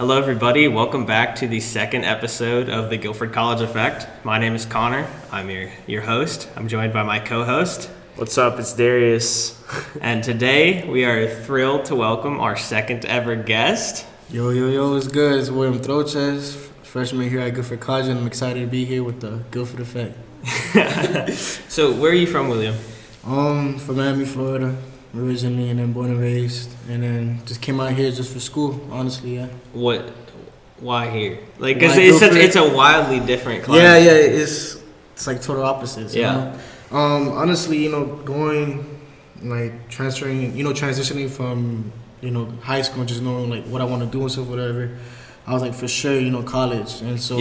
Hello, everybody. Welcome back to the second episode of the Guilford College Effect. My name is Connor. I'm your host. I'm joined by my co-host. What's up? It's Darius. And today we are thrilled to welcome our second ever guest. Yo, it's good. It's William Trochez, freshman here at Guilford College, and I'm excited to be here with the Guilford Effect. So, where are you from, William? From Miami, Florida, originally, and then born and raised, and then just came out here just for school, honestly, yeah. Why here? Like, because it's a wildly different climate. Yeah, it's like total opposites. Yeah. You know? Honestly, transitioning from, high school and just knowing, like, what I want to do and stuff, whatever, I was like, for sure, college. And so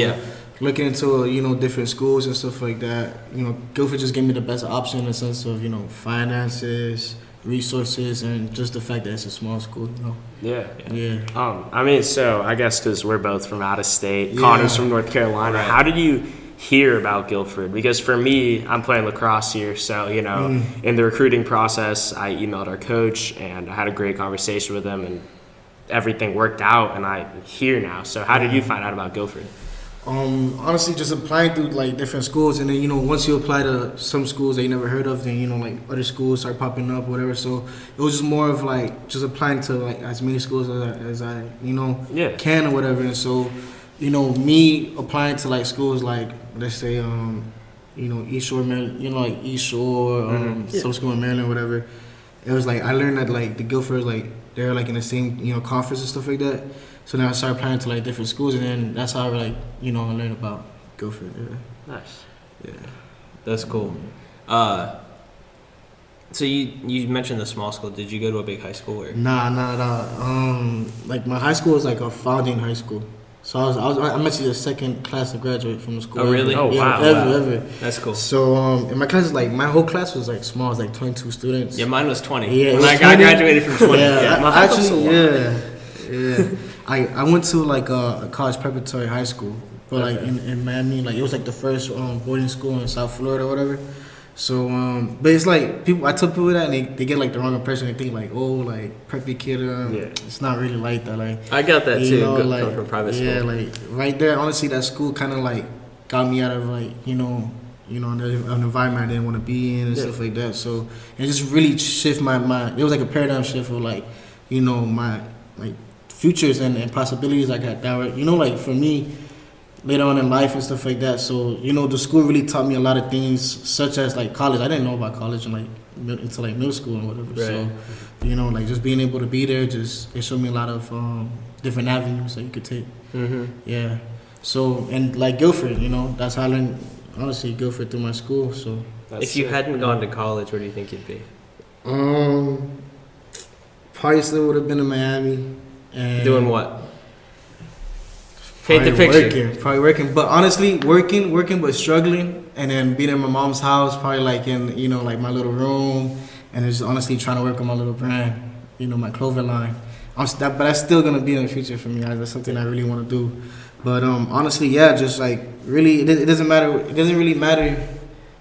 looking into, different schools and stuff like that, Guilford just gave me the best option in the sense of, finances, resources, and just the fact that it's a small school, Yeah. Yeah. So I guess because we're both from out of state. Connor's from North Carolina. Right. How did you hear about Guilford? Because for me, I'm playing lacrosse here, so in the recruiting process, I emailed our coach and I had a great conversation with him, and everything worked out, and I'm here now. So how did you find out about Guilford? Honestly, just applying through like different schools, and then once you apply to some schools that you never heard of, then like other schools start popping up, whatever. So it was just more of like just applying to like as many schools as I can or whatever. And so me applying to like schools like, let's say East Shore, Maryland, like East Shore, some school in Maryland, whatever. It was like I learned that like the Guilford, like they're like in the same conference and stuff like that. So then I started applying to like different schools, and then that's how I learned about Guilford. Yeah. Nice. Yeah. That's cool. So you mentioned the small school. Did you go to a big high school? Or? Nah. Like my high school was like a founding high school. So I'm actually the second class to graduate from the school. Oh, really? Oh, yeah, wow. Ever. That's cool. So in my class, like my whole class was like small. It was like 22 students. Yeah, mine was 20. Yeah, I graduated from 20. Yeah. I went to like a college preparatory high school, but like in Miami, like it was like the first boarding school in South Florida or whatever. So, but it's like I tell people that, and they get like the wrong impression. They think like, oh, like preppy kid. It's not really like that. Like I got that too. Like, coming from private school. Yeah, like right there. Honestly, that school kind of like got me out of like an environment I didn't want to be in and stuff like that. So it just really shift my mind. It was like a paradigm shift of like, my like futures and possibilities I got that were, like for me later on in life and stuff like that. So the school really taught me a lot of things, such as like college. I didn't know about college until like middle school and whatever. Right. So like just being able to be there, it showed me a lot of different avenues that you could take. Yeah. So and like Guilford, that's how I learned honestly Guilford through my school. So if you hadn't gone to college, where do you think you'd be? Probably still would have been in Miami. And doing what? Paint the picture. Probably working, but honestly, working, but struggling, and then being in my mom's house, probably like in like my little room, and just honestly trying to work on my little brand, my clothing line. But that's still gonna be in the future for me. That's something I really want to do. But honestly, yeah, just like really, it doesn't matter. It doesn't really matter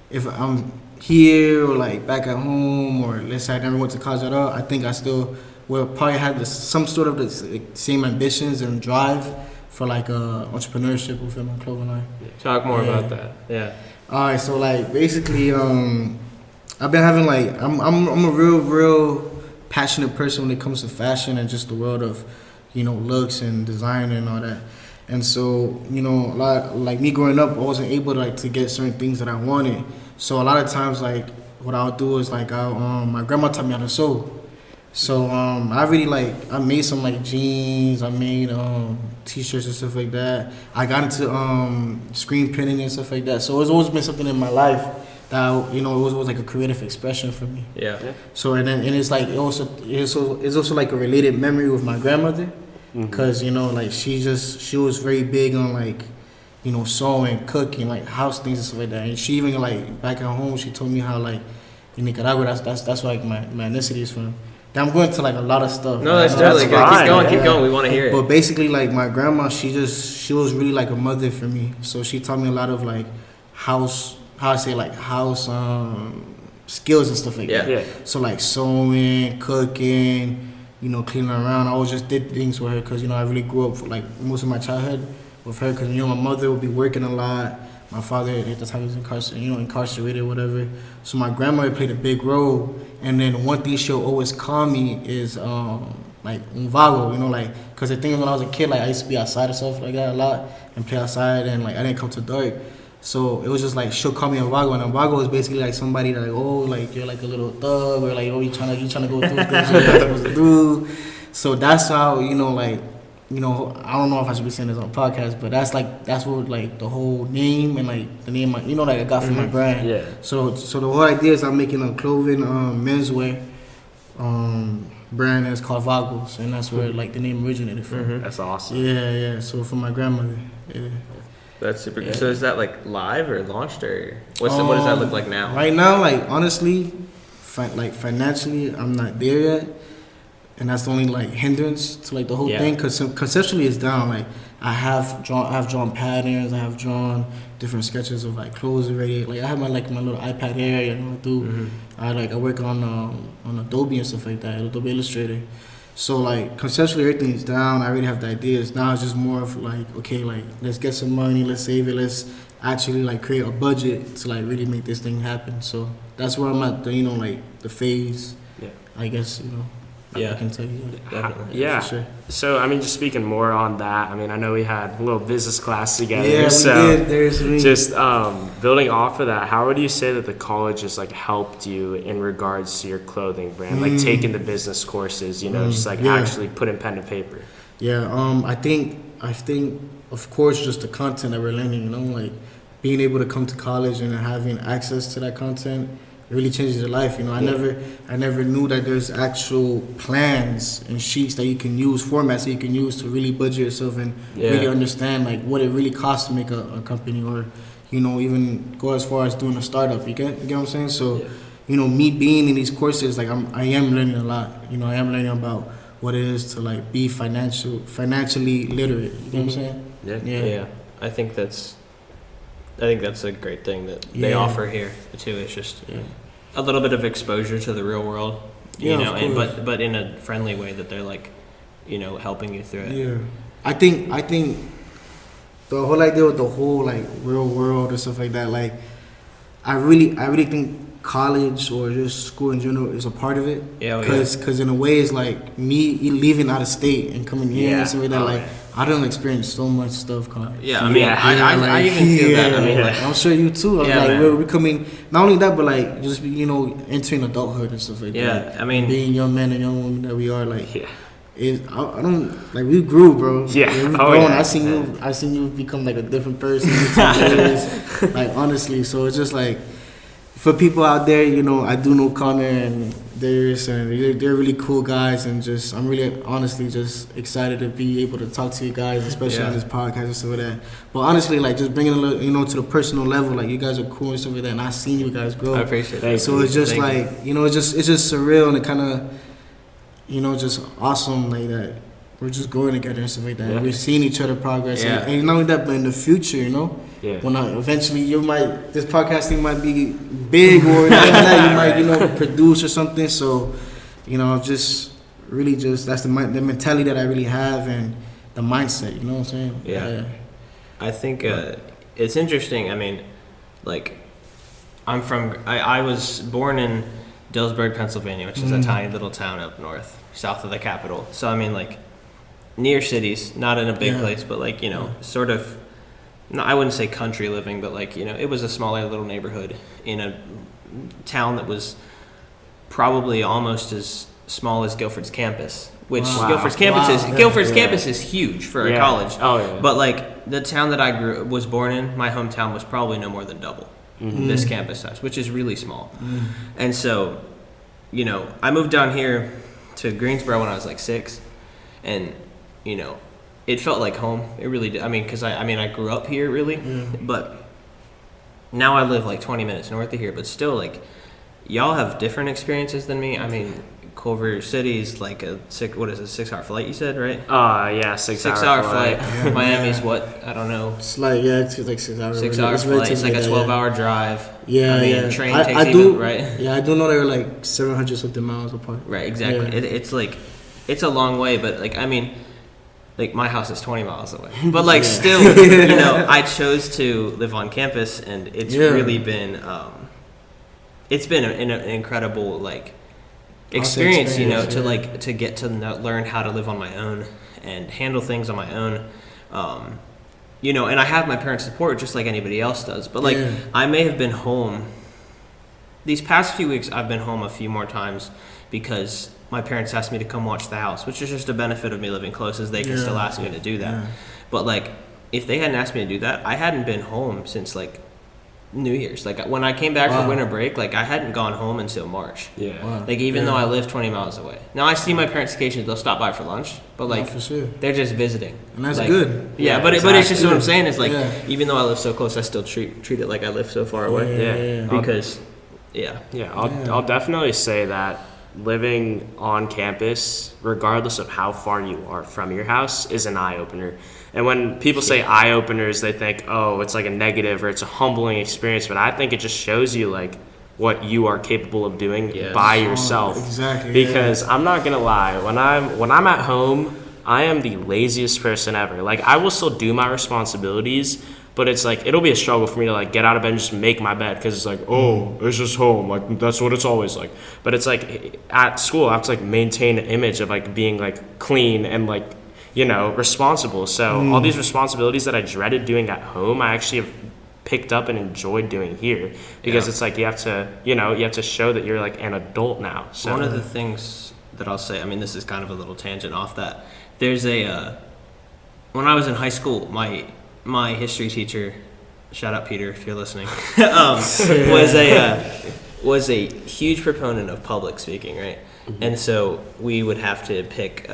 if I'm here or like back at home, or let's say I never went to college at all. I think I still will probably have some sort of the same ambitions and drive for like entrepreneurship within my clothing line. Talk more about that. Yeah. All right, so like basically, I've been having like I'm a real passionate person when it comes to fashion and just the world of looks and design and all that. And so a lot like me growing up, I wasn't able to get certain things that I wanted. So a lot of times like what I'll do is like my grandma taught me how to sew. So I really I made some like jeans, I made t-shirts and stuff like that. I got into screen printing and stuff like that. So it's always been something in my life that it was like a creative expression for me. Yeah. So and it's like it's also like a related memory with my grandmother, because she was very big on like sewing, cooking, like house things and stuff like that. And she even like back at home, she told me how like in Nicaragua that's where like my ethnicity is from. I'm going to like a lot of stuff. No, that's totally good. Keep going. We want to hear it. But basically, like my grandma, she was really like a mother for me. So she taught me a lot of like house skills and stuff like that. Yeah. So like sewing, cooking, cleaning around. I always just did things with her because, I really grew up, like, most of my childhood with her because, my mother would be working a lot. My father, at the time, was incarcerated or whatever. So my grandmother played a big role. And then one thing she'll always call me is, like, un vago, because the thing is when I was a kid, like, I used to be outside and stuff like that a lot and play outside, and, like, I didn't come to dark. So it was just like she'll call me a vago, and a vago is basically like somebody that, like, oh, like, you're like a little thug, or like, oh, you trying to go through things you're not supposed to do. So that's how, like, I don't know if I should be saying this on podcast, but that's what, like, the whole name and, like, the name, like, I got from my brand. Yeah. So the whole idea is I'm making a clothing, menswear, brand that's called Vagos, and that's where, like, the name originated from. That's awesome. Yeah. So from my grandmother. Yeah. That's super good. So is that, like, live or launched, or what does that look like now? Right now, like, honestly, financially, I'm not there yet, and that's the only, like, hindrance to, like, the whole thing. Because conceptually, it's down. Like, I have drawn patterns. I have drawn different sketches of, like, clothes already. Like, I have my little iPad area. I work on Adobe and stuff like that, Adobe Illustrator. So, like, conceptually, everything's down. I already have the ideas. Now it's just more of, like, okay, like, let's get some money, let's save it, let's actually, like, create a budget to, like, really make this thing happen. So that's where I'm at, the phase, I guess, I can tell you. Definitely. For sure. So, I mean, just speaking more on that, I mean, I know we had a little business class together. Yeah, so we did. There's me. Just building off of that, how would you say that the college has, like, helped you in regards to your clothing brand? Like, taking the business courses, just, like, actually putting pen to paper. Yeah, I think, of course, just the content that we're learning, like, being able to come to college and having access to that content, it really changes your life. I never knew that there's actual plans and sheets that you can use, formats that you can use to really budget yourself and really understand, like, what it really costs to make a company, or, even go as far as doing a startup. You get what I'm saying? So, me being in these courses, like, I am learning a lot. I am learning about what it is to, like, be financially literate. You know what I'm saying? Yeah. I think that's a great thing that they offer here too. It's just a little bit of exposure to the real world, but in a friendly way that they're, like, helping you through it. Yeah, I think the whole idea with the whole, like, real world and stuff like that, like, I really think college or just school in general is a part of it. Because in a way it's like me leaving out of state and coming here and stuff like that. Like, I don't experience so much stuff. I even feel that. I mean, like, I'm sure you too. We're coming. Not only that, but, like, just entering adulthood and stuff like that. Yeah, I mean, being young men and young women that we are, like. I don't, like, we grew, bro. Yeah, we've grown. I seen you become, like, a different person. Like, honestly, so it's just like, for people out there, I do know Connor and Darius, and they're really cool guys, and just, I'm really honestly just excited to be able to talk to you guys, especially on this podcast and stuff like that. But honestly, like, just bringing it, to the personal level, like, you guys are cool and stuff like that, and I've seen you guys grow. I appreciate that. So it's just like, it's just surreal, and it kind of, just awesome, like, that we're just growing together and stuff like that. Yeah. We're seeing each other progress, and not only that, but in the future, when eventually this podcast thing might be big, or that you might produce or something. So, just really that's the mentality that I really have, and the mindset. You know what I'm saying? Yeah. I think it's interesting. I mean, like, I was born in Dillsburg, Pennsylvania, which is a tiny little town up north, south of the capital. So, I mean, like, near cities, not in a big place, but, like, sort of. No, I wouldn't say country living, but, like, it was a smaller little neighborhood in a town that was probably almost as small as Guilford's campus, which Guilford's campus is huge for a college. Oh, yeah. But, like, the town that I was born in, my hometown, was probably no more than double this campus size, which is really small. And so, I moved down here to Greensboro when I was, like, 6, and, it felt like home. It really did. I mean, because I grew up here, really, but now I live, like, 20 minutes north of here. But still, like, y'all have different experiences than me. I mean, Culver City is like a 6-hour flight, you said, right? 6-hour flight. Yeah. Miami's what? I don't know. It's like, it's like 6 hours. 6-hour flight. It's like a 12-hour drive. Yeah, train takes right? Yeah, I do know they're like 700 something miles apart. Right, exactly. Yeah. It's like, it's a long way, but like I mean, like my house is 20 miles away, but like still, you know, I chose to live on campus, and it's really been it's been an incredible like experience, you know, to like to get to learn how to live on my own and handle things on my own. You know, and I have my parents' support just like anybody else does. But like, I may have been home. These past few weeks, I've been home a few more times because my parents asked me to come watch the house, which is just a benefit of me living close, as they can still ask me to do that. But like, if they hadn't asked me to do that, I hadn't been home since like New Year's. Like when I came back for winter break, like I hadn't gone home until March. Like even though I live 20 miles away. Now I see my parents occasionally, they'll stop by for lunch, but like for sure. They're just visiting. And that's like, good. But it's just what I'm saying is like even though I live so close, I still treat it like I live so far away. Because I'll definitely say that living on campus, regardless of how far you are from your house, is an eye-opener. And when people say eye-openers, they think, oh, it's like a negative or it's a humbling experience. But I think it just shows you, like, what you are capable of doing by yourself. Exactly. Because I'm not going to lie. When I'm at home, I am the laziest person ever. Like, I will still do my responsibilities, but it's like, it'll be a struggle for me to, like, get out of bed and just make my bed. Because it's like, oh, it's just home. Like, that's what it's always like. But it's like, at school, I have to, like, maintain an image of, like, being, like, clean and, like, you know, responsible. So all these responsibilities that I dreaded doing at home, I actually have picked up and enjoyed doing here, because it's like you have to show that you're like an adult now. So one of the things that I'll say, I mean, this is kind of a little tangent off that. There's a when I was in high school, my history teacher, shout out Peter if you're listening, was a huge proponent of public speaking, right? And so we would have to pick.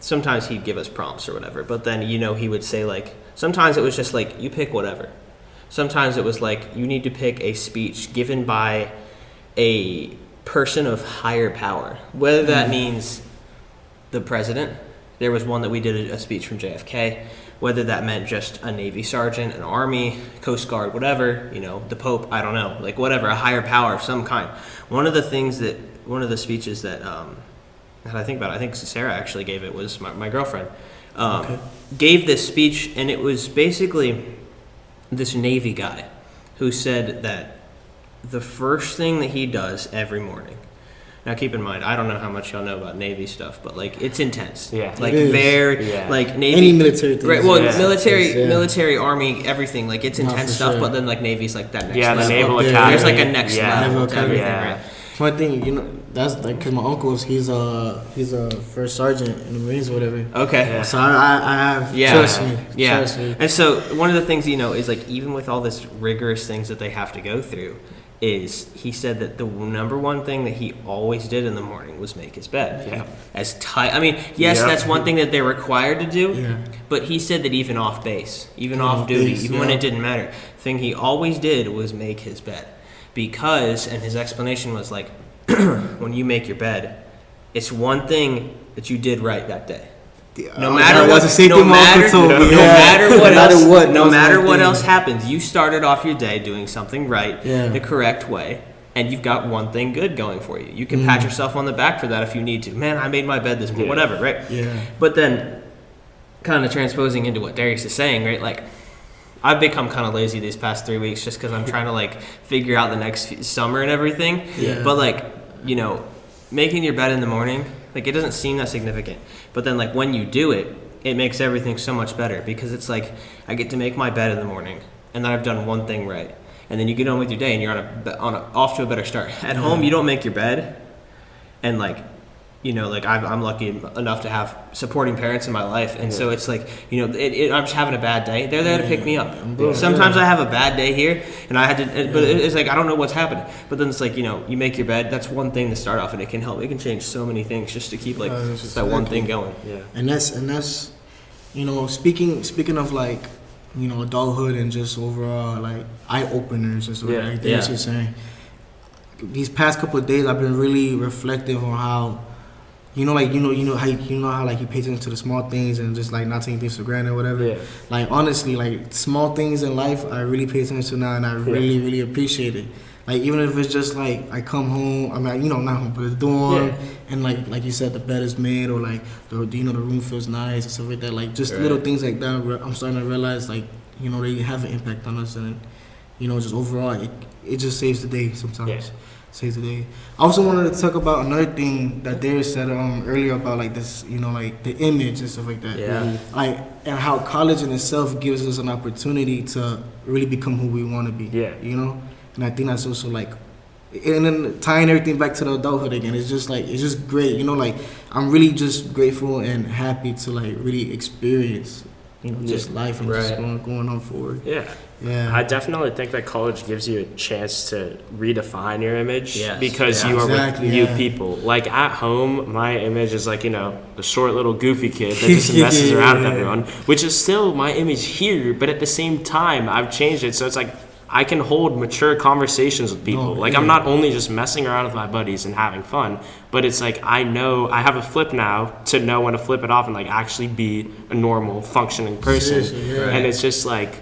Sometimes he'd give us prompts or whatever, but then, you know, he would say, like, sometimes it was just like, you pick whatever. Sometimes it was like, you need to pick a speech given by a person of higher power, whether that means the president. There was one that we did a speech from JFK, whether that meant just a Navy sergeant, an Army, Coast Guard, whatever, you know, the Pope, I don't know, like whatever, a higher power of some kind. One of the speeches that, that I think about, I think Sarah actually gave it, was my girlfriend, gave this speech, and it was basically this Navy guy who said that the first thing that he does every morning. Now keep in mind, I don't know how much y'all know about Navy stuff, but like it's intense. Yeah. Like like Navy, any military thing. Right. Well, military, Army, everything. Like it's intense stuff, but then like Navy's like that next level. The Naval Academy. There's like a next level. Naval to Academy. everything, right? One thing, you know, that's like because my uncle's he's a first sergeant in the Marines or whatever. Okay. So I have trust me. And so one of the things, you know, is like even with all this rigorous things that they have to go through, is he said that the number one thing that he always did in the morning was make his bed. Yeah. As tight. I mean, yes, that's one thing that they're required to do. But he said that even off base, even off duty, even when it didn't matter, the thing he always did was make his bed. Because, and his explanation was like, when you make your bed, it's one thing that you did right that day. No matter what else happens, you started off your day doing something right, the correct way, and you've got one thing good going for you. You can pat yourself on the back for that if you need to. Man, I made my bed this morning, whatever, right? Yeah. But then, kind of transposing into what Darius is saying, right? Like, I've become kind of lazy these past 3 weeks just because I'm trying to like figure out the next summer and everything. Yeah. But like, you know, making your bed in the morning, like it doesn't seem that significant. But then like when you do it, it makes everything so much better, because it's like I get to make my bed in the morning and then I've done one thing right. And then you get on with your day and you're off to a better start. At home, you don't make your bed, and like, you know, like I'm lucky enough to have supporting parents in my life, and so it's like, you know, I'm just having a bad day. They're there to pick me up. Sometimes I have a bad day here, and I had to, but it's like I don't know what's happening. But then it's like, you know, you make your bed. That's one thing to start off, and it can help. It can change so many things just to keep like that one thing going. Yeah. And that's, you know, speaking of like, you know, adulthood and just overall like eye openers and stuff like that. That's what you're saying. These past couple of days, I've been really reflective on how. You know how like you pay attention to the small things and just like not taking things for granted or whatever. Yeah. Like honestly, like small things in life, I really pay attention to now, and I really appreciate it. Like even if it's just like I come home, I mean, not home, but the dorm, and like you said, the bed is made, or like the room feels nice and stuff like that. Like just little things like that. I'm starting to realize like they have an impact on us, and just overall it just saves the day sometimes. Yeah. Saves the day. I also wanted to talk about another thing that Darius said earlier about like this, like the image and stuff like that. Yeah. Like and how college in itself gives us an opportunity to really become who we want to be. Yeah. And I think that's also like, and then tying everything back to the adulthood again, it's just great. Like I'm really just grateful and happy to like really experience, just life and just going on forward. Yeah. Yeah. I definitely think that college gives you a chance to redefine your image because Yeah, you are exactly, with new yeah. people. Like at home, my image is like, the short little goofy kid that just messes around with everyone, which is still my image here, but at the same time, I've changed it. So it's like, I can hold mature conversations with people. I'm not only just messing around with my buddies and having fun, but it's like I know I have a flip now to know when to flip it off and like actually be a normal functioning person. Seriously, yeah. And it's just like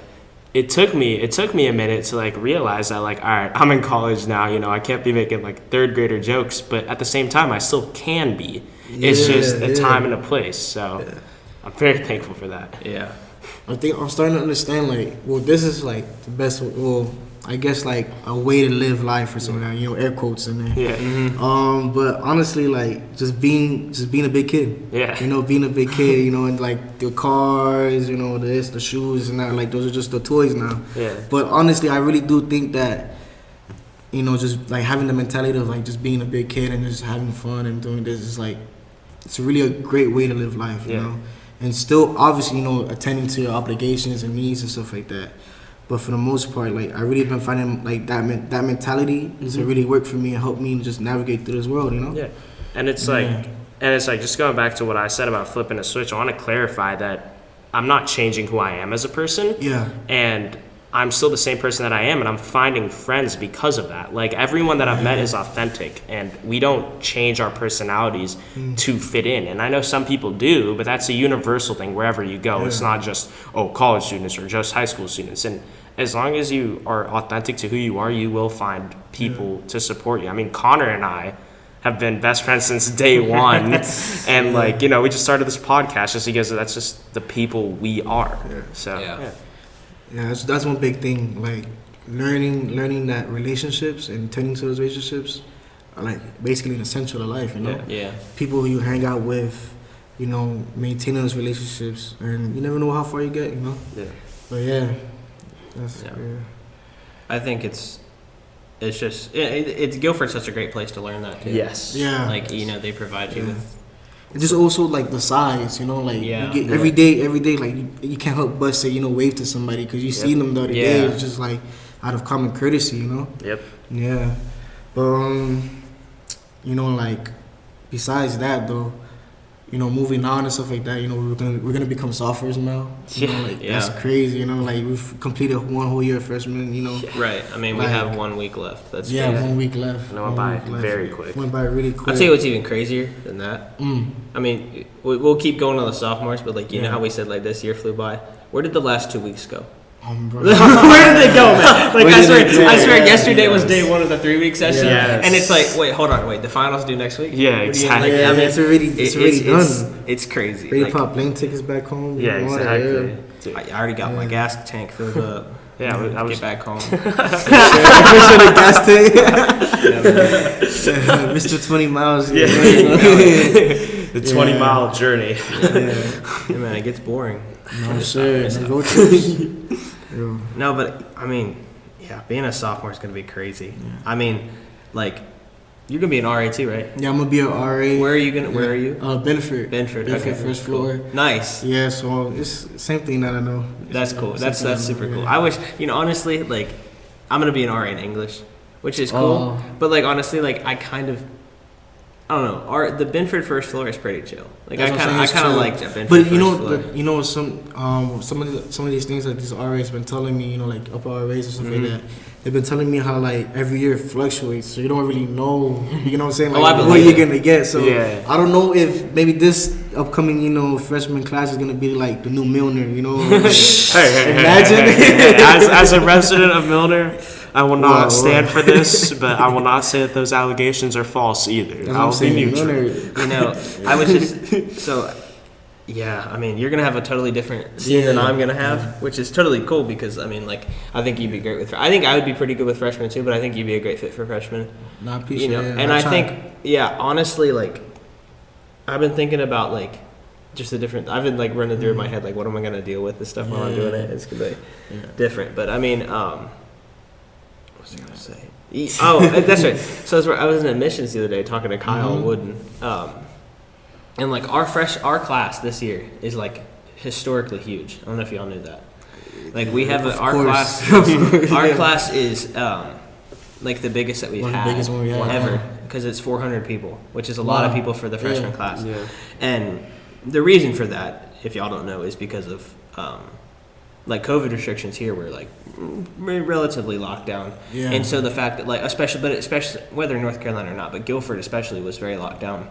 it took me a minute to like realize that like, all right, I'm in college now, I can't be making like third grader jokes, but at the same time I still can be. It's just a time and a place. So I'm very thankful for that. Yeah. I think I'm starting to understand, like, this is, like, the best, I guess, like, a way to live life or something, air quotes in there. Yeah. Mm-hmm. But honestly, like, just being a big kid. Yeah. Being a big kid, and, like, the cars, the shoes and that, like, those are just the toys now. Yeah. But honestly, I really do think that, just, like, having the mentality of, like, just being a big kid and just having fun and doing this is, like, it's really a great way to live life, you know? And still, obviously, attending to your obligations and needs and stuff like that. But for the most part, like, I really been finding, like, that mentality to really work for me and help me just navigate through this world, Yeah. And it's like, just going back to what I said about flipping a switch, I want to clarify that I'm not changing who I am as a person. Yeah. And I'm still the same person that I am, and I'm finding friends because of that. Like, everyone that I've met is authentic, and we don't change our personalities to fit in. And I know some people do, but that's a universal thing wherever you go. It's not just, college students or just high school students. And as long as you are authentic to who you are, you will find people to support you. I mean, Connor and I have been best friends since day one. And, like, we just started this podcast just because that's just the people we are. Yeah. So, Yeah, that's one big thing. Like learning that relationships and tending to those relationships are like basically an essential to life. Yeah. People who you hang out with, maintaining those relationships, and you never know how far you get. Yeah. But that's I think it's Guilford's such a great place to learn that too. Yes. Yeah. Like they provide you with. And just also like the size, like you get every day, like you can't help but say, wave to somebody because you see them the other day. It's just like out of common courtesy, Yep. Yeah, but like besides that though, moving on and stuff like that, we're gonna become sophomores now. That's crazy. Like we've completed one whole year of freshman. Right. I mean, we have 1 week left. That's crazy. 1 week left. And it went by very quick. Went by really quick. I'll tell you what's even crazier than that. I mean, we'll keep going on the sophomores, but like you know how we said like this year flew by. Where did the last 2 weeks go? Bro. Where did they go, man? Like I swear, yesterday was day 1 of the 3-week session, Yes. and it's like, wait, the finals due next week? Yeah, exactly. Yeah, I mean, it's already done. It's crazy. Ready Like, to pop plane tickets back home. Yeah, exactly. Dude. I already got my gas tank filled up. Yeah, I was Get back home. the gas tank. Mr. 20 miles. the 20-mile journey. Yeah, man, it gets boring. No, sure. No road trips. No, but I mean, being a sophomore is gonna be crazy. Yeah. I mean, like, you're gonna be an RA too, right? Yeah, I'm gonna be an RA. Where are you gonna? Where are you? Benford. Okay. First floor. Nice. Yeah, so it's same thing that I know. That's cool. That's super cool. Yeah. I wish, honestly, like, I'm gonna be an RA in English, which is cool. But like, honestly, like, I don't know. The Benford first floor is pretty chill. Like, I kind of like Benford but first floor. some of these things that these RAs been telling me, like upper RAs or stuff like that. They've been telling me how like every year it fluctuates, so you don't really know. You know what I'm saying? Like what you're gonna get. So I don't know if maybe this upcoming freshman class is gonna be like the new Milner. Hey, imagine. as a resident of Milner, I will not Wow. stand for this, but I will not say that those allegations are false either. That's what I'm I'll be saying. neutral. You know, I was just so. Yeah, I mean, you're gonna have a totally different scene than I'm gonna have, which is totally cool because I mean, like, I think you'd be great with. I think I would be pretty good with freshmen too, but I think you'd be a great fit for freshmen. No, I appreciate it. And I think, yeah, honestly, like, I've been thinking about like just the different. I've been like running through in my head like, what am I gonna deal with this stuff while I'm doing it? It's gonna be different. But I mean, what was I gonna say? Oh, that's right. So I was in admissions the other day talking to Kyle Wooden. And like our class this year is like historically huge. I don't know if y'all knew that. Like we have our class. Our class is like the biggest that we've had biggest one we had ever because it's 400 people, which is a lot of people for the freshman class. Yeah. And the reason for that, if y'all don't know, is because of like COVID restrictions here were like relatively locked down. Yeah. And so the fact that like especially whether North Carolina or not, but Guilford especially was very locked down.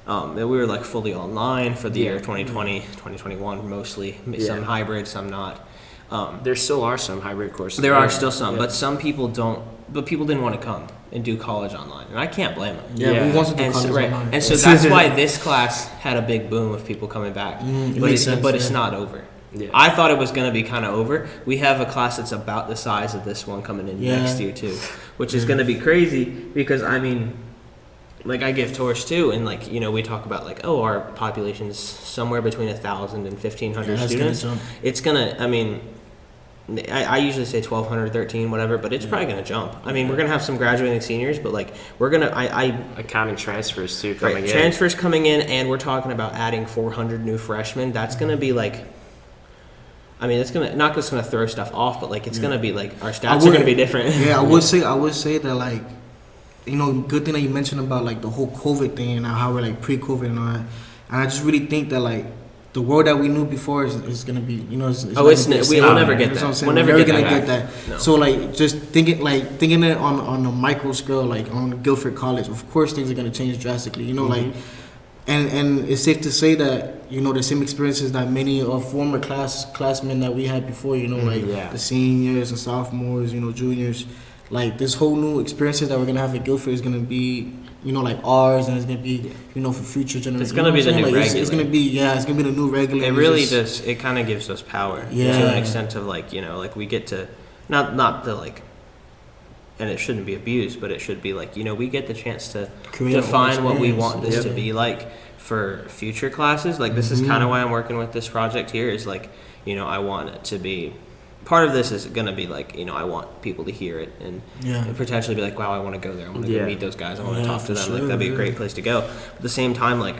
That we were like fully online for the year 2020, 2021 mostly. Some hybrid, some not. There still are some hybrid courses. There are still some, but some people don't. But people didn't want to come and do college online, and I can't blame them. Yeah, we want to do And college so, right, online. and so that's why this class had a big boom of people coming back. But it's not over. Yeah. I thought it was going to be kind of over. We have a class that's about the size of this one coming in next year too, which is going to be crazy because I mean. Like I give tours too, and like we talk about like our population's somewhere between 1,000 and 1,500 students. It's gonna. I mean, I usually say 1,200, 13, whatever, but it's probably gonna jump. I mean, we're gonna have some graduating seniors, but like we're gonna. Accounting transfers too coming in. Transfers coming in, and we're talking about adding 400 new freshmen. That's gonna be like. I mean, it's gonna not just gonna throw stuff off, but like it's gonna be like our stats are gonna be different. Yeah, I would say that like. Good thing that you mentioned about like the whole COVID thing and how we're like pre-COVID and all that. And I just really think that like the world that we knew before is gonna be we'll never get that. We'll never get get that. that. No. So like just thinking it on a micro scale, like on Guilford College, of course things are gonna change drastically. Like, and it's safe to say that the same experiences that many of former classmen that we had before. The seniors and sophomores, juniors. Like this whole new experiences that we're gonna have at Guilford is gonna be, like ours, and it's gonna be, for future generations. It's gonna be the new regular. It's gonna be the new regular. It really does. It kind of gives us power to an extent of like like we get to not the like, and it shouldn't be abused, but it should be like we get the chance to define what we want this to be like for future classes. Like this is kind of why I'm working with this project here. Is like I want it to be. Part of this is going to be like, I want people to hear it and potentially be like, wow, I want to go there. I want to go meet those guys. I want to talk to them. Like, that'd be a great place to go. But at the same time, like,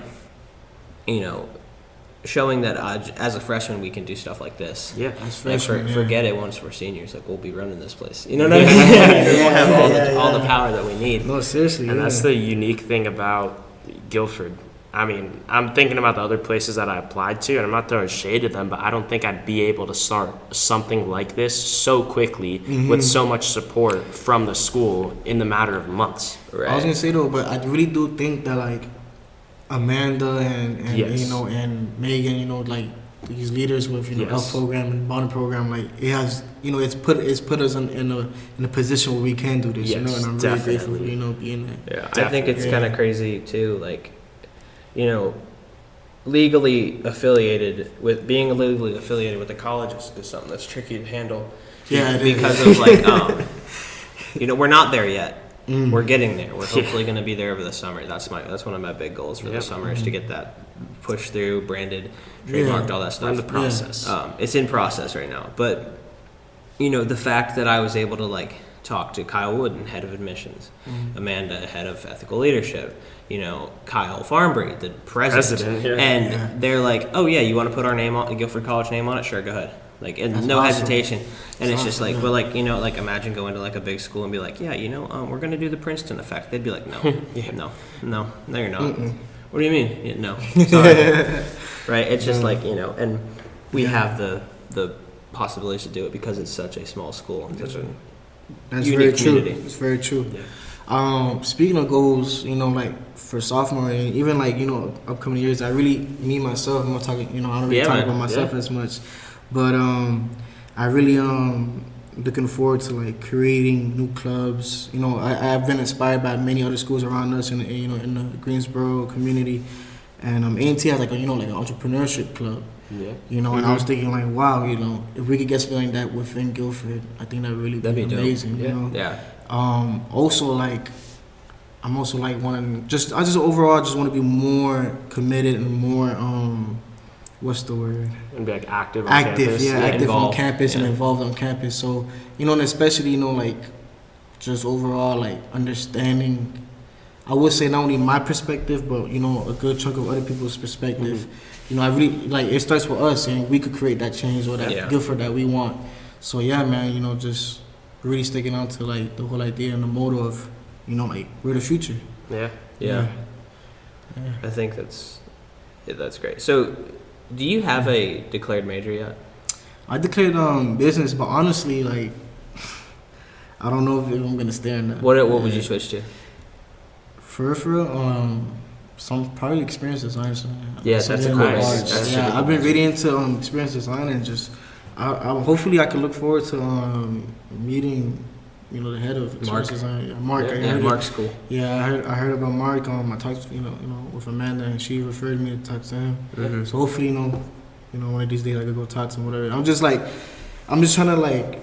showing that as a freshman, we can do stuff like this. Yeah. Forget it once we're seniors. Like, we'll be running this place. You know what I mean? We'll have all the power that we need. No, seriously. And that's the unique thing about Guilford. I mean, I'm thinking about the other places that I applied to, and I'm not throwing shade at them, but I don't think I'd be able to start something like this so quickly with so much support from the school in the matter of months. Right. I was gonna say though, but I really do think that like Amanda and and Megan, like these leaders with health program and bond program, like it has it's put us in a position where we can do this. And I'm really grateful for being there. Yeah, I think it's kind of crazy too, like. Legally affiliated with the college is something that's tricky to handle. Yeah, because of like, we're not there yet. We're getting there. We're hopefully going to be there over the summer. That's one of my big goals for the summer is to get that pushed through, branded, trademarked, all that stuff. In the process. It's in process right now, but the fact that I was able to like talk to Kyle Wooden, head of admissions, Amanda, head of ethical leadership. Kyle Farmbreed, the president. And they're like, oh, yeah, you want to put our name on, the Guilford College name on it? Sure, go ahead. Like, and no hesitation. And it's just like, well, like, like imagine going to like a big school and be like, yeah, we're going to do the Princeton effect. They'd be like, no, no, you're not. What do you mean? Yeah, no, sorry. Right? It's just like, and we have the possibilities to do it because it's such a small school and such a unique community. It's very true. Yeah. Speaking of goals, like for sophomore and even like upcoming years, I really myself. I'm not talking. I don't really talk about myself as much, but I really looking forward to like creating new clubs. You know, I've been inspired by many other schools around us in the Greensboro community, and A&T has like an entrepreneurship club. Yeah. You know, and I was thinking like, wow, you know, if we could get something like that within Guilford, I think that'd really be amazing. Dope. You know. Yeah. Also like, I'm also like wanting I just overall just want to be more committed and more what's the word? And be like active on campus. Active involved. on campus and involved on campus. So, you know, and especially, you know, like just overall like understanding, I would say not only my perspective, but, you know, a good chunk of other people's perspective. Mm-hmm. You know, I really, like, it starts with us and we could create that change or that Guilford that we want. So, yeah, man, you know, just really sticking out to like the whole idea and the motto of, you know, like, we're the future. Yeah. I think that's great. So, do you have a declared major yet? I declared business, but honestly, like, I don't know if I'm gonna stay in that. What would you switch to? For real, some probably experience design. So yeah, that's a cool major. Yeah, I've been really into experience design and just, I hopefully I can look forward to meeting, you know, the head of experience design, Mark. Yeah, Mark's cool. Yeah, I heard about Mark. I talked, you know, with Amanda, and she referred me to talk to him. Mm-hmm. So hopefully, you know, one of these days I could go talk to him. Whatever. I'm just trying to like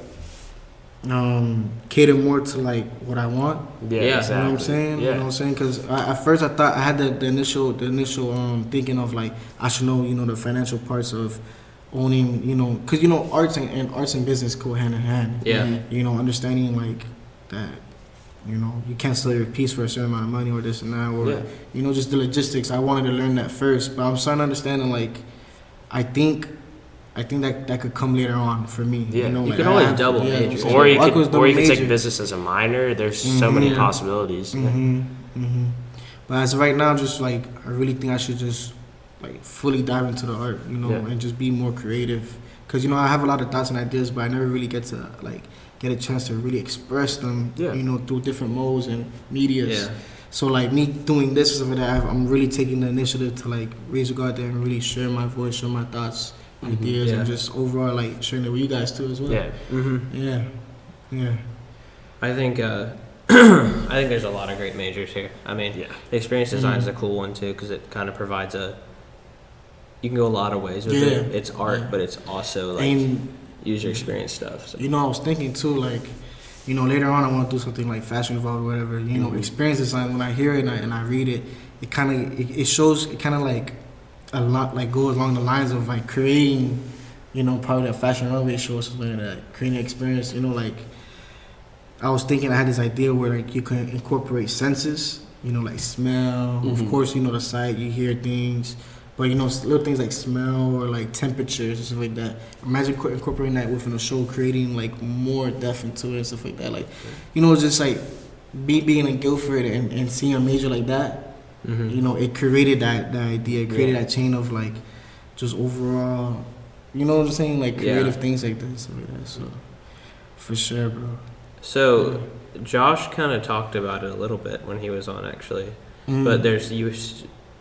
cater more to like what I want. Yeah, exactly. You know what I'm saying? Yeah. You know what I'm saying? Because at first I thought I had the initial thinking of like I should know, you know, the financial parts of owning, you know, because you know arts and business go hand in hand. Yeah. You know, understanding like that, you know, you can't sell your piece for a certain amount of money or this and that, or you know, just the logistics. I wanted to learn that first, but I'm starting to understand and like I think that could come later on for me. Yeah. You know, You like could always double major. Or you I could double take major. business as a minor. There's so many possibilities. But as of right now, just like I really think I should just like fully dive into the art, you know, and just be more creative. Cause you know I have a lot of thoughts and ideas, but I never really get to like get a chance to really express them, you know, through different modes and medias. Yeah. So like me doing this and that, I'm really taking the initiative to like raise a go out there and really share my voice, share my thoughts, ideas, and just overall like sharing it with you guys too as well. Yeah. I think I think there's a lot of great majors here. I mean, experience design is a cool one too because it kind of provides you can go a lot of ways with it. It's art, but it's also like user experience stuff. So. You know, I was thinking too, like, you know, later on I want to do something like fashion involved or whatever. You know, experience design. When I hear it and I read it, it kind of it shows. It kind of like a lot like goes along the lines of like creating, you know, probably that fashion runway show or something like that. Creating experience. You know, like I was thinking I had this idea where like you can incorporate senses. You know, like smell. Of course, you know the sight. You hear things. But, you know, little things like smell or, like, temperatures and stuff like that. Imagine incorporating that within a show, creating, like, more depth into it and stuff like that. Like, you know, just, like, being in Guilford and seeing a major like that, you know, it created that idea. It created that chain of, like, just overall, you know what I'm saying? Like, creative things like that and stuff like that. So, for sure, bro. So, Josh kind of talked about it a little bit when he was on, actually. But you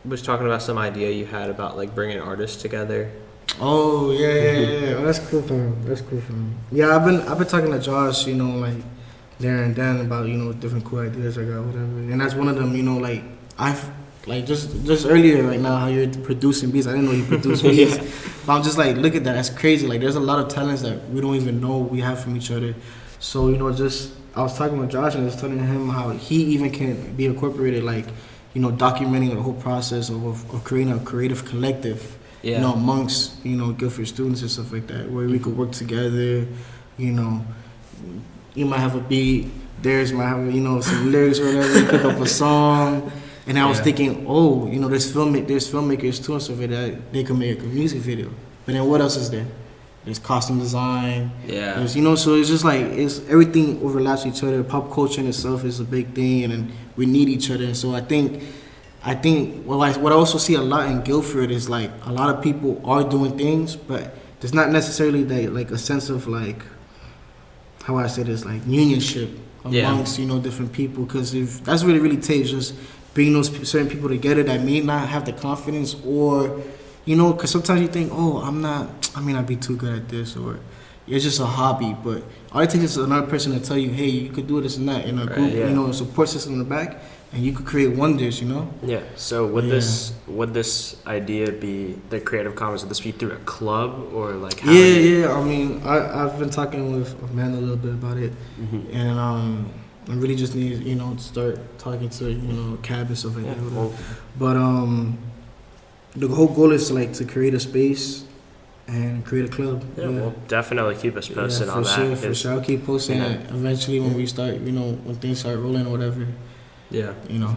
was talking about some idea you had about like bringing artists together. Oh yeah. Oh, that's cool for him. Yeah, I've been talking to Josh, you know, like there and then about, you know, different cool ideas I got, whatever. And that's one of them, you know, like I've like just earlier right now how you're producing beats. I didn't know you produced beats. But I'm just like, look at that, that's crazy. Like there's a lot of talents that we don't even know we have from each other. So, you know, just I was talking with Josh and just telling him how he even can be incorporated, like, you know, documenting the whole process of creating a creative collective, you know, amongst, you know, Guilford students and stuff like that, where we could work together, you know. You might have a beat, theirs might have, you know, some lyrics or whatever, you cook up a song. And I was thinking, oh, you know, there's filmmakers too and stuff like that, they can make a music video. But then what else is there? There's costume design. Yeah. There's, you know, so it's just like, it's everything overlaps each other. Pop culture in itself is a big thing, and we need each other. And so I think what I also see a lot in Guilford is like a lot of people are doing things, but there's not necessarily that like a sense of like, how would I say this, like unionship amongst, you know, different people. Because if that's what it really takes, just bringing those certain people together that may not have the confidence, or, you know, because sometimes you think, oh, I may not be too good at this, or, it's just a hobby. But all it takes is another person to tell you, hey, you could do this and that, in a group, yeah. you know, a support system in the back, and you could create wonders, you know. Yeah. So would this idea be the Creative Commons? Would this be through a club or like? How I mean, I've been talking with Amanda a little bit about it, and I really just need, you know, to start talking to, you know, cab and stuff like that. Well, But the whole goal is to create a space and create a club. yeah, well, definitely keep us posted on that. For sure. I'll keep posting it. Eventually, when we start, you know, when things start rolling or whatever, Yeah. you know,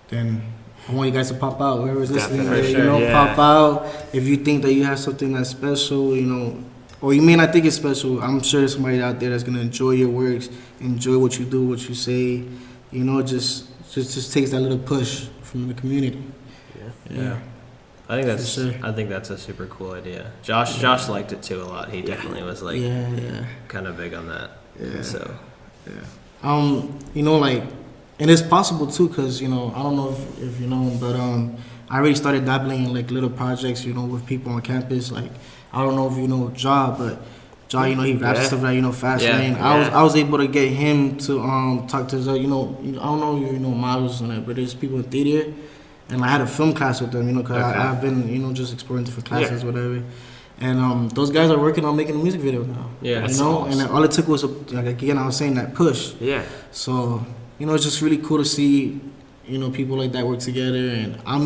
then I want you guys to pop out. Whoever's listening, Definitely. you know, Yeah. pop out. If you think that you have something that's special, you know, or you may not think it's special, I'm sure there's somebody out there that's gonna enjoy your works, enjoy what you do, what you say. You know, just takes that little push from the community. Yeah. I think that's For sure. I think that's a super cool idea. Josh liked it too a lot. He definitely was like kind of big on that. Yeah. So You know, like, and it's possible too, cause you know, I don't know if you know, but I already started dabbling in like little projects, you know, with people on campus. Like, I don't know if you know Ja, but Ja, you know, he raps and stuff like, you know, Fast Lane. I was able to get him to talk to you know, I don't know if you know models and that, but there's people in theater, and I had a film class with them, you know, cause I've been, you know, just exploring different classes, whatever. And those guys are working on making a music video now. Yeah, you know, awesome. and all it took was like again, I was saying, that push. Yeah. So, you know, it's just really cool to see, you know, people like that work together. And I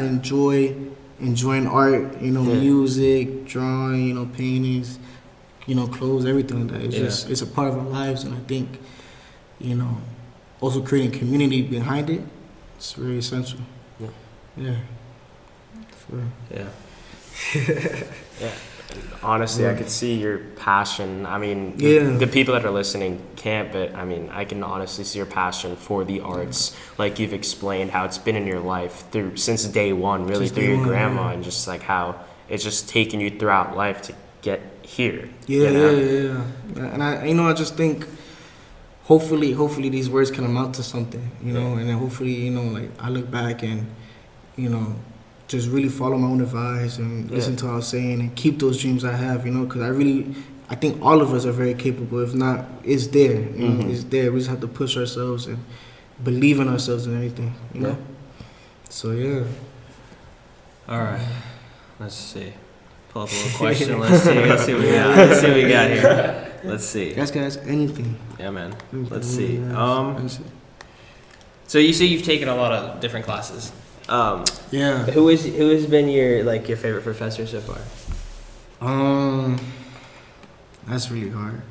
enjoying art, you know, music, drawing, you know, paintings, you know, clothes, everything like that. It's just, it's a part of our lives. And I think, you know, also creating community behind it, it's very essential. Yeah. Yeah. yeah. Yeah. Honestly, I could see your passion. I mean, Yeah. the people that are listening can't, but I mean, I can honestly see your passion for the arts. Like you've explained how it's been in your life since day one, really, through your grandma, and just like how it's just taken you throughout life to get here. Yeah, you know? yeah. And I just think, hopefully these words can amount to something, you know, and then hopefully, you know, like I look back and, you know, just really follow my own advice and listen to what I was saying and keep those dreams I have, you know, because I think all of us are very capable. If not, it's there, you know, it's there. We just have to push ourselves and believe in ourselves and everything, you know. So All right. Let's see. Pull up a little question. Let's see what we got. Let's see what we got here. Let's see. You guys can ask anything. Yeah, man. Let's see. So you say you've taken a lot of different classes. Yeah. Who has been your favorite professor so far? That's really hard.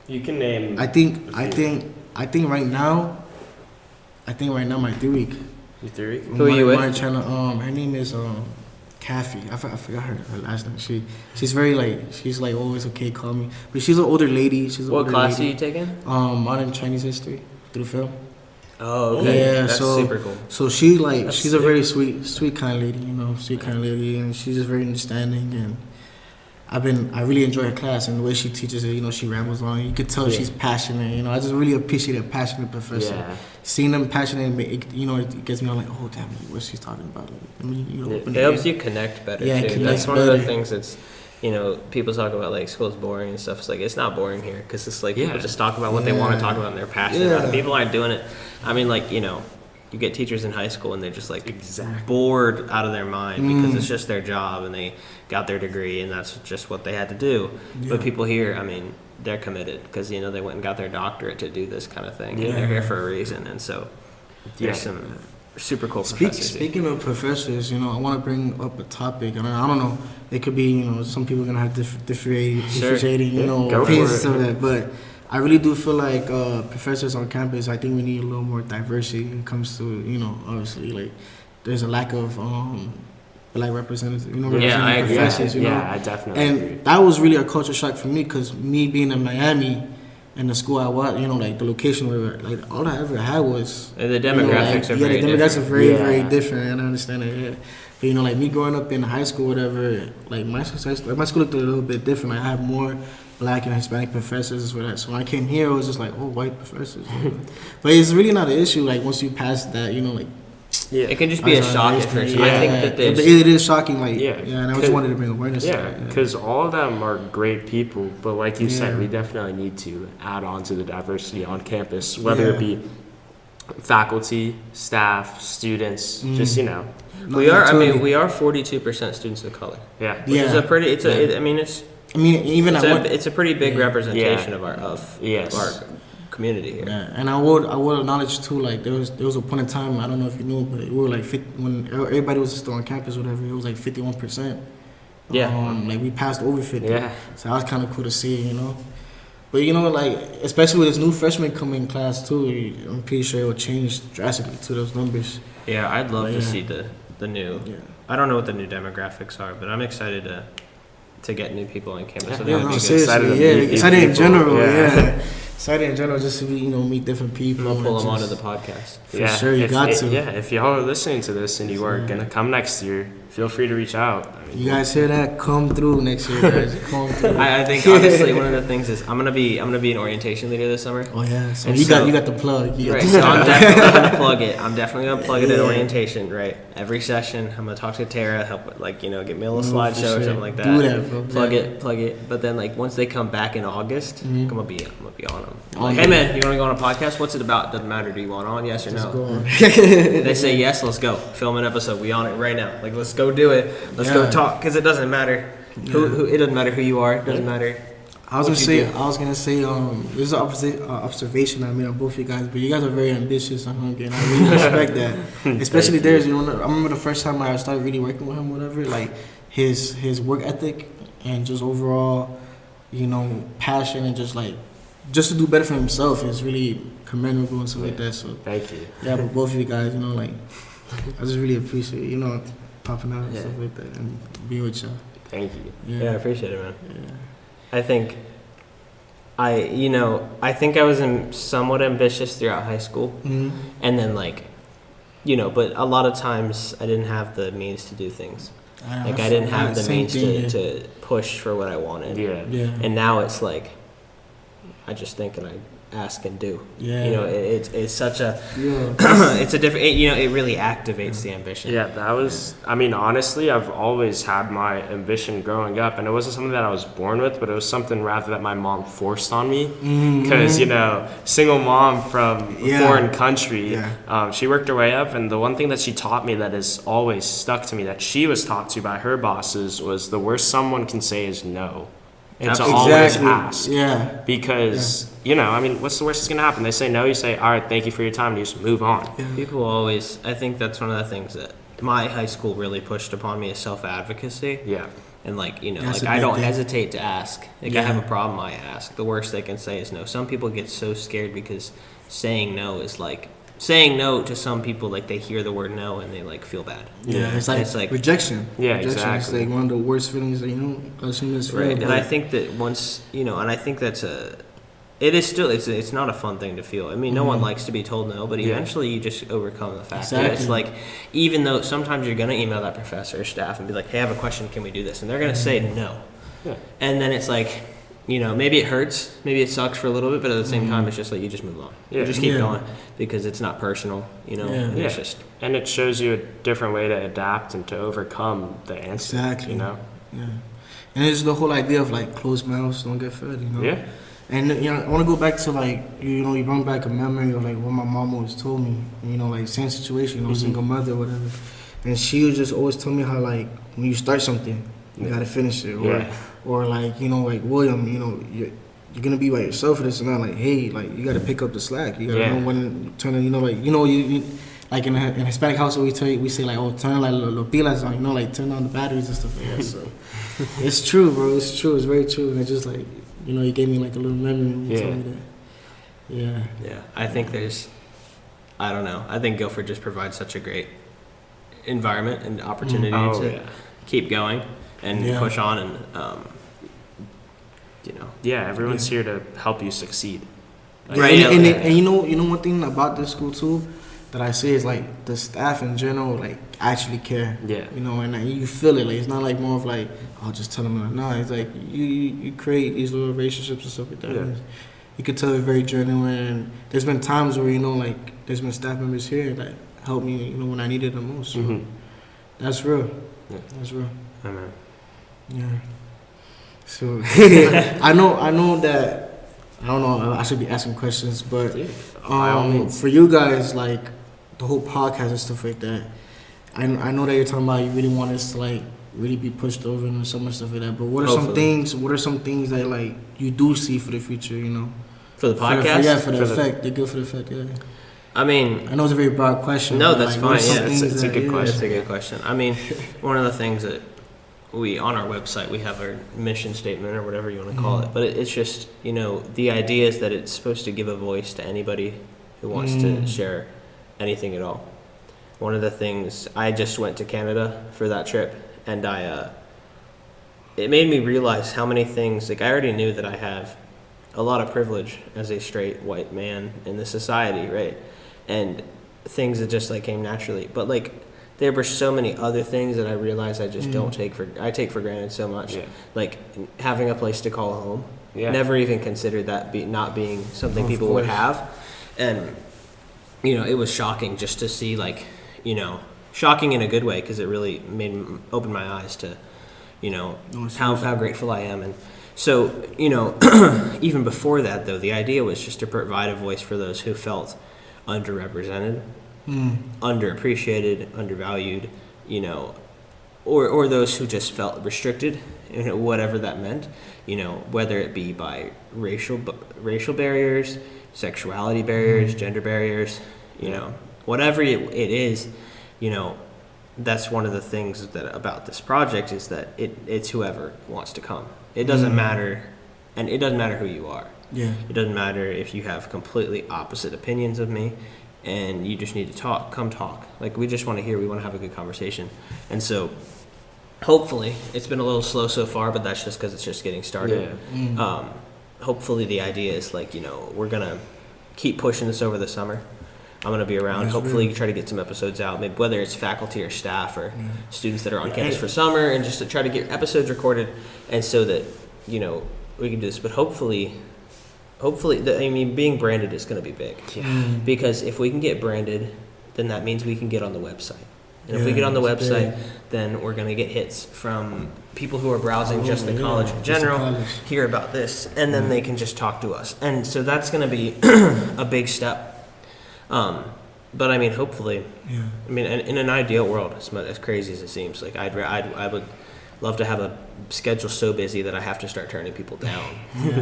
You can name. I think right now my 3 week. Your theory. Who are you with? Her name is Kathy. I forgot her last name. She's very she's always okay, call me. But she's an older lady. What class are you taking? Modern Chinese history through film. Oh, okay. Yeah, that's so super cool. So she's a very sweet kind lady, you know, kind lady, and she's just very understanding. And I really enjoy her class and the way she teaches it. You know, she rambles on. You could tell she's passionate. You know, I just really appreciate a passionate professor. Yeah. Seeing them passionate, it gets me all like, oh damn, what's she talking about? It helps you connect better. Yeah, too. connect That's one of the better. things that's, you know, people talk about school's boring and stuff. It's it's not boring here because it's people just talk about what they want to talk about and they're passionate about it. People aren't doing it. I mean, you know, you get teachers in high school and they're just bored out of their mind because it's just their job and they got their degree and that's just what they had to do. But people here, I mean, they're committed because, you know, they went and got their doctorate to do this kind of thing and they're here for a reason. And so there's some super cool professors. Speaking of professors, you know, I want to bring up a topic, and I don't know, it could be, you know, some people are gonna have differentiating, you know, opinions and stuff like that, but I really do feel like professors on campus, I think we need a little more diversity when it comes to, you know, obviously, there's a lack of black representatives, you know, representing professors, you know. Yeah, I definitely agree. That was really a culture shock for me, because me being in Miami, and the school I was, you know, the location where, all I ever had was... And the demographics are very different. Yeah, the demographics are very, very different, and I understand that, But, you know, me growing up in high school, whatever, my school looked a little bit different. I had more black and Hispanic professors for that. So when I came here, it was just white professors. But it's really not an issue, once you pass that, you know, it can just be a shock at first. Yeah. I think that there's it is shocking. Like, Yeah. and I just wanted to bring awareness to that. Because all of them are great people, but like you said, we definitely need to add on to the diversity on campus, whether it be faculty, staff, students, just, we are. I mean, we are 42% students of color. Yeah. Which is a pretty. It's a. I mean, it's. Even it's a pretty big representation of our community here. Yeah, and I would acknowledge too. Like there was a point in time, I don't know if you knew, but we were like when everybody was still on campus, or whatever. It was like 51%. Yeah. Like we passed over 50. Yeah. So that was kind of cool to see, But like especially with this new freshman coming in class too, I'm pretty sure it will change drastically to those numbers. Yeah, I'd love to see the new. Yeah. I don't know what the new demographics are, but I'm excited to get new people on campus. Excited in general. Yeah. Excited in general just to meet different people. We'll pull them onto the podcast. For sure, you got to. Yeah, if y'all are listening to this and you are gonna come next year, feel free to reach out. You guys hear that? Come through next year, guys. Come through. I think honestly one of the things is I'm gonna be an orientation leader this summer. Oh yeah, so you got the plug. Right, so I'm definitely gonna plug it. I'm definitely gonna plug it at orientation. Right, every session I'm gonna talk to Tara, help get me a little slideshow or something like that. Do that, bro. Plug it. But then once they come back in August, I'm gonna be on them. Like, hey man, you wanna go on a podcast? What's it about? Doesn't matter. Do you want on? Yes or no? Go on. They say yes. Let's go. Film an episode. We on it right now. Let's go do it. Let's go talk because it doesn't matter who. It doesn't matter who you are. It doesn't matter. I was gonna say, this is an observation I made on both of you guys, but you guys are very ambitious and hungry, and I really respect that. Especially theirs. I remember the first time I started really working with him, whatever. Like his work ethic and just overall, passion and just to do better for himself is really commendable and stuff like that. So thank you. Yeah, but both of you guys, I just really appreciate popping out and stuff like that and being with y'all. Thank you. Yeah, I appreciate it, man. Yeah. I think I think I was somewhat ambitious throughout high school, and then but a lot of times I didn't have the means to do things. I didn't have the means to push for what I wanted. Yeah. And now it's I just think and I ask and do. Yeah. It's such a it's a different. It really activates the ambition. Yeah, that was. I mean, honestly, I've always had my ambition growing up, and it wasn't something that I was born with, but it was something rather that my mom forced on me. Because single mom from a foreign country, she worked her way up, and the one thing that she taught me that has always stuck to me, that she was taught to by her bosses, was the worst someone can say is no. And to always ask. Yeah. Because, what's the worst that's going to happen? They say no, you say, all right, thank you for your time, and you just move on. Yeah. People always, I think that's one of the things that my high school really pushed upon me is self-advocacy. Yeah. And I don't hesitate to ask. I have a problem, I ask. The worst they can say is no. Some people get so scared because saying no is saying no to some people, they hear the word no and they feel bad. Yeah, it's like rejection. Yeah, rejection exactly. It's one of the worst feelings that us humans feel. Right, and I think that once and I think it is still it's not a fun thing to feel. I mean, no one likes to be told no, but eventually you just overcome the fact that it's even though sometimes you're gonna email that professor or staff and be like, hey, I have a question, can we do this? And they're gonna say no, and then it's maybe it hurts, maybe it sucks for a little bit, but at the same time, it's just you just move on. You just keep going because it's not personal, And it's just. And it shows you a different way to adapt and to overcome the answer. Exactly. Yeah. And it's the whole idea of closed mouths don't get fed. Yeah. And I want to go back to you bring back a memory of what my mom always told me. Same situation, single mother or whatever. And she would just always tell me how when you start something, you gotta finish it. Or William, you're gonna be by yourself for this and that. Hey, you gotta pick up the slack. You gotta know when to turn it. In a Hispanic household, we say turn los pilas on. Turn on the batteries and stuff like that. So it's true, bro. It's true. It's very true. And it's just you gave me a little memory when you told me that. Yeah. Yeah. I think I don't know. I think Guilford just provides such a great environment and opportunity to keep going and push on and. Everyone's here to help you succeed. Right. And one thing about this school too that I say is the staff in general actually care. Yeah. And you feel it. It's not more of I'll just tell them. No, it's you create these little relationships and stuff like that. Yeah. You could tell it's very genuine. And there's been times where there's been staff members here that helped me, you know, when I needed the most. So Mm-hmm. that's real. Yeah. That's real. Amen. Yeah. So I know that I don't know. I should be asking questions, but By all means. for you guys, like the whole podcast and stuff like that. I know that you're talking about you really want us to like really be pushed over and so much stuff like that. But what are some Hopefully. things? What are some things that like you do see for the future? You know, For the podcast? for the effect, the Guilford effect. Yeah. I mean, I know it's a very broad question. No, but, that's like, what are fine, some yeah, things it's a that- good yeah. question. that's a good question. I mean, one of the things that we, on our website, we have our mission statement or whatever you want to call it. But it's just, you know, the idea is that it's supposed to give a voice to anybody who wants to share anything at all. One of the things, I just went to Canada for that trip, and it made me realize how many things, like I already knew that I have a lot of privilege as a straight white man in this society, right? And things that just like came naturally. But like there were so many other things that I realized I just I take for granted so much. Yeah. Like having a place to call home. Yeah. Never even considered that not being something Of people would course. have. And you know, it was shocking just to see like, you know, shocking in a good way because it really opened my eyes to, you know, how grateful I am. And so, you know, even before that, though, the idea was just to provide a voice for those who felt underrepresented, underappreciated, undervalued, you know, or those who just felt restricted, you know, whatever that meant, you know, whether it be by racial barriers, sexuality barriers, gender barriers, you know, whatever it is, you know, that's one of the things that about this project is that it's whoever wants to come. It doesn't matter, and it doesn't matter who you are. Yeah. It doesn't matter if you have completely opposite opinions of me, and you just need to talk. Come talk. Like we just want to hear. We want to have a good conversation, and so hopefully it's been a little slow so far, but that's just because it's just getting started. Yeah. Hopefully the idea is like, you know, we're gonna keep pushing this over the summer. I'm going to be around. That's Hopefully, really- try to get some episodes out, maybe whether it's faculty or staff or students that are on campus for summer, and just to try to get episodes recorded, and so that, you know, we can do this. But hopefully, I mean, being branded is going to be big. Because if we can get branded, then that means we can get on the website. And if we Yeah, get on the that's website, big. then we're going to get hits from people who are browsing just the Yeah, college in just the general, college. hear about this, and then they can just talk to us. And so that's going to be a big step. But I mean, hopefully, Yeah. I mean, in an ideal world, as crazy as it seems, like I would love to have a schedule so busy that I have to start turning people down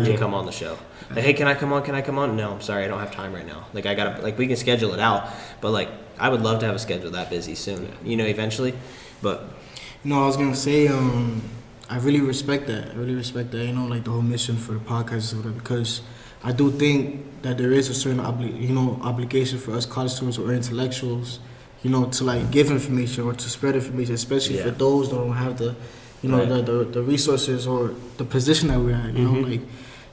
to come on the show. Like, hey, can I come on? Can I come on? No, I'm sorry, I don't have time right now. Like I gotta, like we can schedule it out, but like I would love to have a schedule that busy soon, you know, eventually. But You know, I was gonna say, I really respect that. I really respect that. You know, like the whole mission for the podcast or whatever, because I do think that there is a certain obligation for us college students or intellectuals, you know, to like give information or to spread information, especially for those that don't have the, you know, the resources or the position that we're at. You know, like,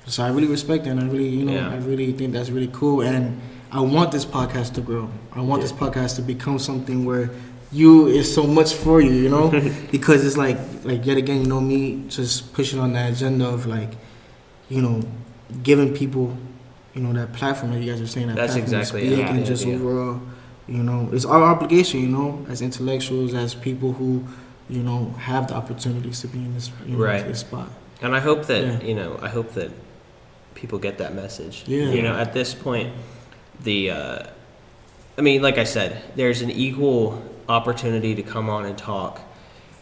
so I really respect that, and I really, you know, I really think that's really cool, and I want this podcast to grow. I want this podcast to become something where you is so much for you, you know, because it's like yet again, you know, me just pushing on that agenda of like, you know, giving people, you know, that platform that you guys are saying. That That's platform to exactly speak, it. and just Yeah. overall, you know, it's our obligation, you know, as intellectuals, as people who, you know, have the opportunities to be in this, you know, Right. this spot. And I hope that, Yeah. you know, I hope that people get that message. Yeah. You know, at this point, I mean, like I said, there's an equal opportunity to come on and talk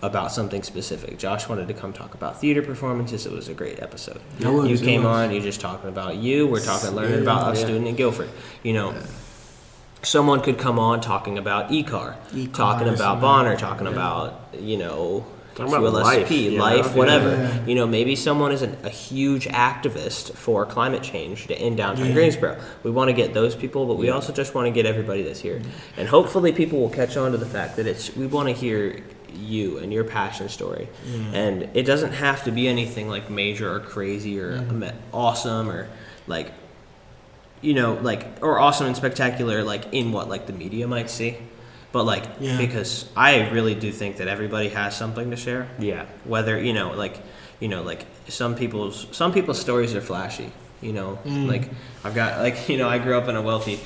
about something specific. Josh wanted to come talk about theater performances. It was a great episode. You came on, you're just talking about you. We're learning about a student in Guilford. You know, someone could come on talking about E-Car, talking about Bonner, talking about, you know, Talking about QLSP, life, whatever. Yeah. You know, maybe someone is a huge activist for climate change in downtown Greensboro. We want to get those people, but we also just want to get everybody that's here. And hopefully people will catch on to the fact that we want to hear you and your passion story. And it doesn't have to be anything like major or crazy or awesome or like, you know, like, or awesome and spectacular, like in what like the media might see. But like, because I really do think that everybody has something to share. Yeah. Whether, you know, like some people's stories are flashy, You know, like I've got like, you know, I grew up in a wealthy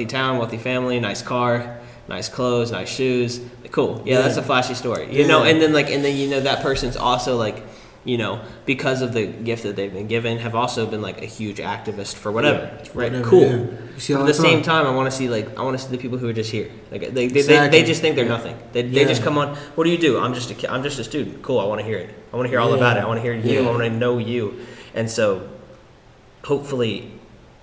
town, wealthy family, nice car, nice clothes, nice shoes. Cool. Yeah, that's a flashy story. You know, and then you know that person's also like, you know, because of the gift that they've been given, have also been like a huge activist for whatever. Right? Whatever, Cool. yeah. You see all At the the same time. time, I want to see the people who are just here. Like they Exactly. just think they're nothing. They just come on. What do you do? I'm just a student. Cool. I want to hear it. I want to hear all about it. I want to hear you. I want to know you. And so, hopefully,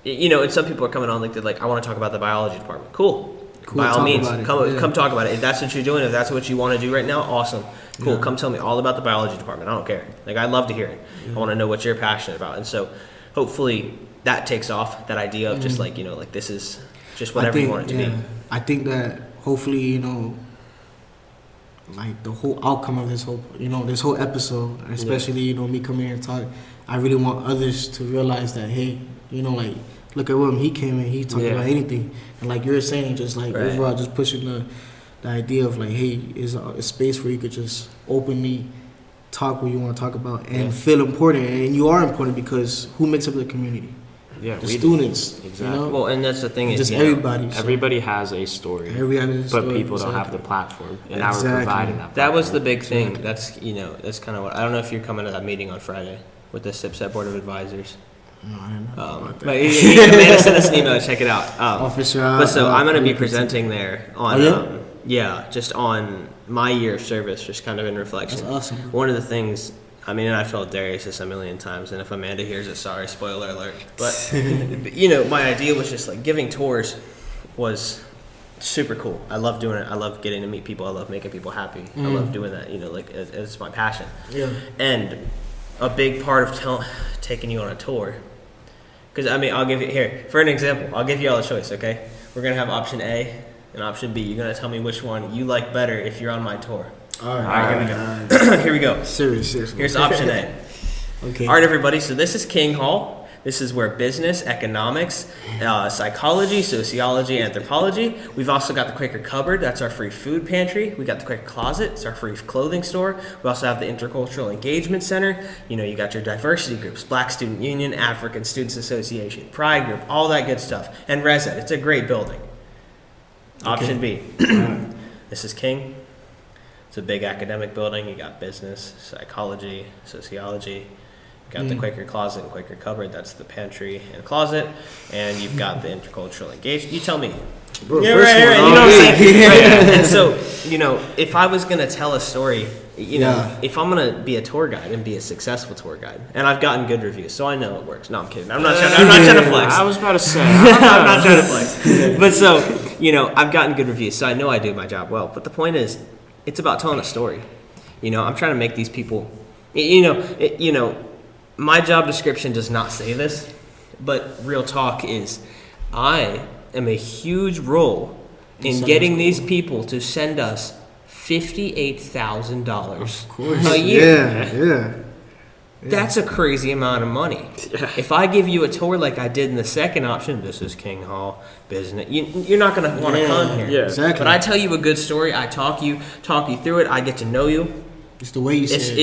you know, and some people are coming on like they're like, I want to talk about the biology department. Cool. By all talk means, about it. come talk about it. If that's what you're doing, if that's what you want to do right now, awesome. Cool. Come tell me all about the biology department. I don't care. Like, I'd love to hear it. I want to know what you're passionate about. And so, hopefully, that takes off, that idea of just like, you know, like this is just whatever you want it to be. I think that hopefully, you know, like the whole outcome of this whole episode, especially, you know, me coming here and talk, I really want others to realize that, hey, you know, like, look at William, he came in, he talked about anything. And like you were saying, just like overall, just pushing the idea of like, hey, is a space where you could just openly talk what you want to talk about and feel important. And you are important because who makes up the community? Yeah, the students. Exactly. You know? Well, and that's the thing is, just you know, everybody. So. Everybody has a story. But people don't have the platform. And now we're providing that platform. That was the big thing. That's, you know, that's kind of what, I don't know if you're coming to that meeting on Friday with the SIPSET Board of Advisors. No, I didn't know about that. But Amanda sent us an email, check it out. For sure. But so I'm going to be presenting there on, Oh, just on my year of service, just kind of in reflection. That's awesome. One of the things, I mean, and I've told Darius this a million times, and if Amanda hears it, sorry, spoiler alert. But, you know, my idea was just like giving tours was super cool. I love doing it. I love getting to meet people. I love making people happy. I love doing that, you know, like it's my passion. Yeah. And a big part of taking you on a tour, because I mean, I'll give you here for an example. I'll give you all a choice. Okay, we're gonna have option A and option B. You're gonna tell me which one you like better if you're on my tour. All right. Here we go. Here we go. Serious. Here's option A. Okay. All right, everybody. So this is King Hall. This is where business, economics, psychology, sociology, anthropology. We've also got the Quaker Cupboard. That's our free food pantry. We got the Quaker Closet. It's our free clothing store. We also have the Intercultural Engagement Center. You know, you got your diversity groups, Black Student Union, African Students Association, Pride Group, all that good stuff. And ResEd. It's a great building. Option B. This is King. It's a big academic building. You got business, psychology, sociology. You got the Quaker Closet and Quaker Cupboard. That's the pantry and closet. And you've got the Intercultural Engagement. You tell me. Bro, Yeah, right. You know what I'm saying? Right. And so, you know, if I was going to tell a story, you know, if I'm going to be a tour guide and be a successful tour guide, and I've gotten good reviews, so I know it works. No, I'm kidding. I'm not trying to flex. I was about to say. I'm not trying to flex. But so, you know, I've gotten good reviews, so I know I do my job well. But the point is, it's about telling a story. You know, I'm trying to make these people, you know, my job description does not say this, but real talk is I am a huge role in getting these people to send us $58,000 a year. Yeah. That's a crazy amount of money. If I give you a tour like I did in the second option, this is King Hall business. You're not going to want to come here. Yeah, exactly. But I tell you a good story. I talk you through it. I get to know you. It's the way you say it.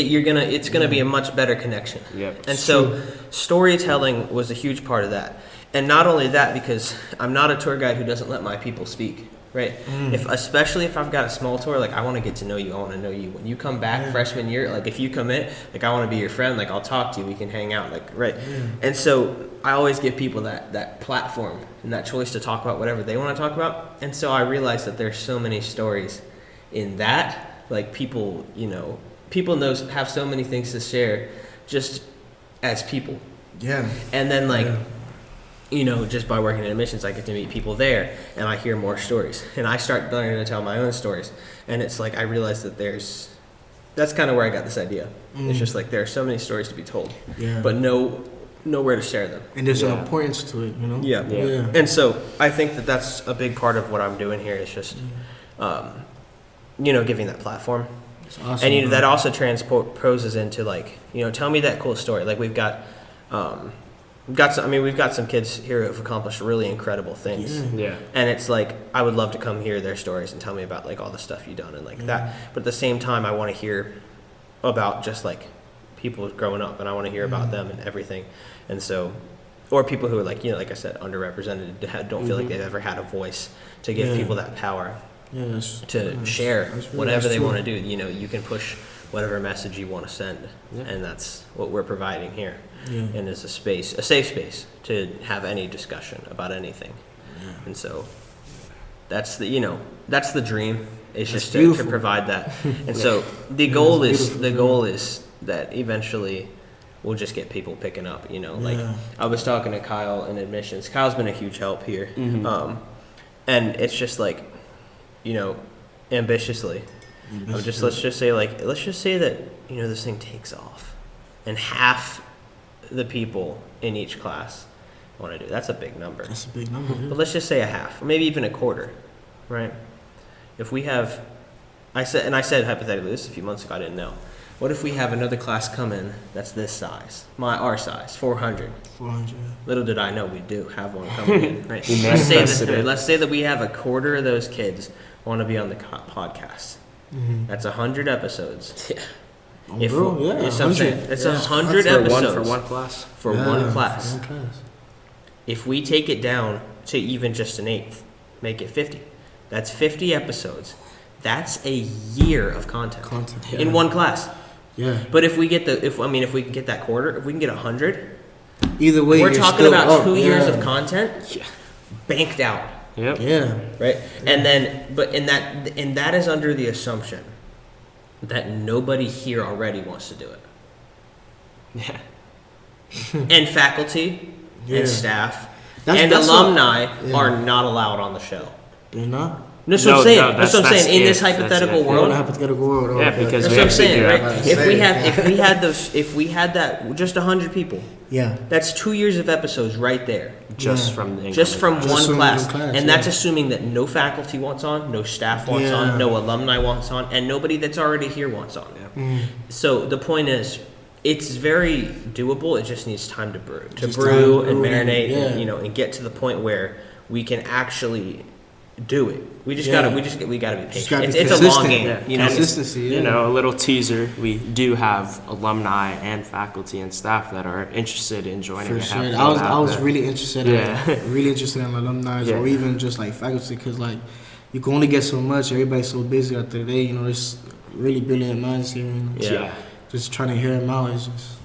It's gonna be a much better connection. Yep. And so storytelling was a huge part of that. And not only that, because I'm not a tour guide who doesn't let my people speak. Right? Especially if I've got a small tour, like I want to get to know you. I want to know you. When you come back freshman year, like if you come in, like I want to be your friend, like I'll talk to you, we can hang out, like right. And so I always give people that platform and that choice to talk about whatever they want to talk about. And so I realized that there's so many stories in that. Like people have so many things to share just as people. Yeah. And then you know, just by working in admissions, I get to meet people there and I hear more stories. And I start learning to tell my own stories. And it's like I realize that that's kind of where I got this idea. It's just like there are so many stories to be told. Yeah. But nowhere to share them. And there's an importance to it, you know? Yeah. And so I think that that's a big part of what I'm doing here is just you know, giving that platform. That's awesome, and you know, that also transposes into like, you know, tell me that cool story. Like we've got some kids here who have accomplished really incredible things. Yeah. And it's like I would love to come hear their stories and tell me about like all the stuff you've done and like that. But at the same time, I want to hear about just like people growing up, and I want to hear about them and everything. And so, or people who are like, like I said, underrepresented, don't feel like they've ever had a voice to give people that power to share whatever they want to do. You can push whatever message you want to send, and that's what we're providing here. And it's a safe space to have any discussion about anything. And so that's the dream. It's just to provide that. And so the goal is that eventually we'll just get people picking up, like I was talking to Kyle in admissions. Kyle's been a huge help here. And it's just like, ambitiously. Let's just say that, this thing takes off and half the people in each class want to do it. That's a big number. That's a big number. But let's just say a half, or maybe even a quarter, right? If we have, I said hypothetically this a few months ago, I didn't know. What if we have another class come in that's this size, our size, 400? 400. Little did I know we do have one coming in, right? Let's say that we have a quarter of those kids want to be on the podcast. That's 100 episodes. Yeah. It's 100 episodes for one class. For one class. If we take it down to even just an eighth, make it 50. That's 50 episodes. That's a year of content in one class. Yeah. But if we get if we can get that quarter, if we can get 100, either way, we're talking about 2 years of content banked out. Yep. Yeah. Right. And then, and that is under the assumption that nobody here already wants to do it. Yeah. And faculty and staff and alumni are not allowed on the show. They're not? That's what I'm saying. That's what I'm saying. In this hypothetical world. Yeah, because that's what I'm saying, right? If we had that just 100 people. Yeah. That's 2 years of episodes right there. Just from one class. And that's assuming that no faculty wants on, no staff wants on, no alumni wants on, and nobody that's already here wants on. So the point is, it's very doable. It just needs time to brew. And marinate and get to the point where we can actually do it. We gotta be patient. It's a long game. Consistency. A little teaser. We do have alumni and faculty and staff that are interested in joining. For sure. I was really interested in alumni or even just like faculty, because like you can only get so much. Everybody's so busy out there today. There's really brilliant minds here. Just trying to hear them out is just.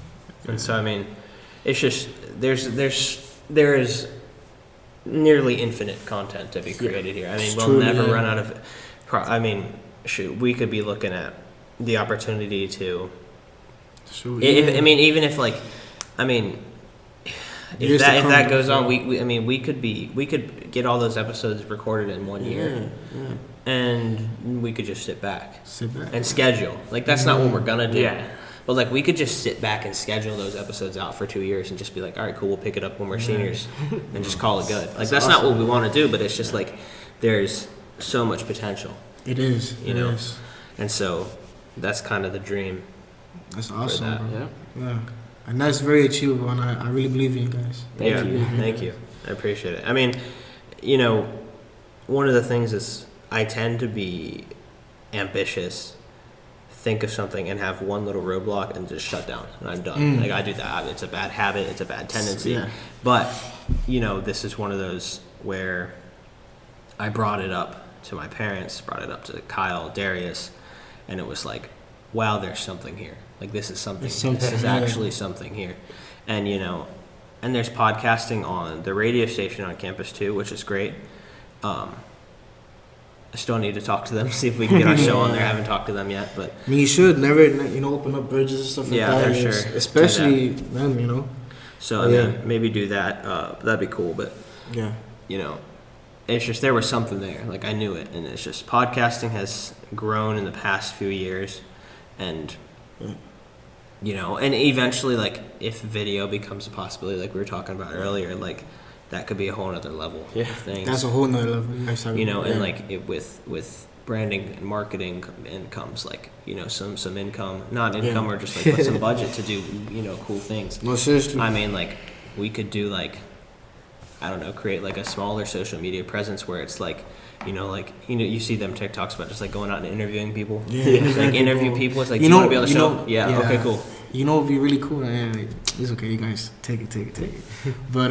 And so it's just there is nearly infinite content to be created here. We'll never run out of it. We could be looking at the opportunity to. Even if if that goes on, we could get all those episodes recorded in 1 year, and we could just sit back and schedule. That's not what we're gonna do. Yeah. But we could just sit back and schedule those episodes out for 2 years and just be like, all right, cool, we'll pick it up when we're seniors and just call it good. That's awesome. Not what we want to do, but it's just there's so much potential. It is. And so that's kind of the dream. That's awesome, bro. Yeah. And that's very achievable, and I really believe in you guys. Thank you. I appreciate it. One of the things is I tend to be ambitious, think of something and have one little roadblock and just shut down, and I'm done. I do that. It's a bad habit. It's a bad tendency. Yeah. But this is one of those where I brought it up to my parents, brought it up to Kyle, Darius, and it was like, wow, there's something here. This is something. This is actually something here, and and there's podcasting on the radio station on campus too, which is great. I still need to talk to them, see if we can get our show on there. I haven't taled to them yet, but you should never, open up bridges and stuff like that. Yeah, for sure. Especially them, So maybe do that. That'd be cool. But it's just there was something there. I knew it, and it's just podcasting has grown in the past few years, and and eventually, if video becomes a possibility, like we were talking about earlier, that could be a whole other level of things. That's a whole nother level. And with branding and marketing and comes some income, not income or just put some budget to do cool things. No, seriously. We could do I don't know, create a smaller social media presence where it's you see them TikToks about just going out and interviewing people. Yeah. Interview people. It's you want to be on the show. Yeah. Okay. Cool. You know, it'd be really cool. And like, it's okay, you guys take it. But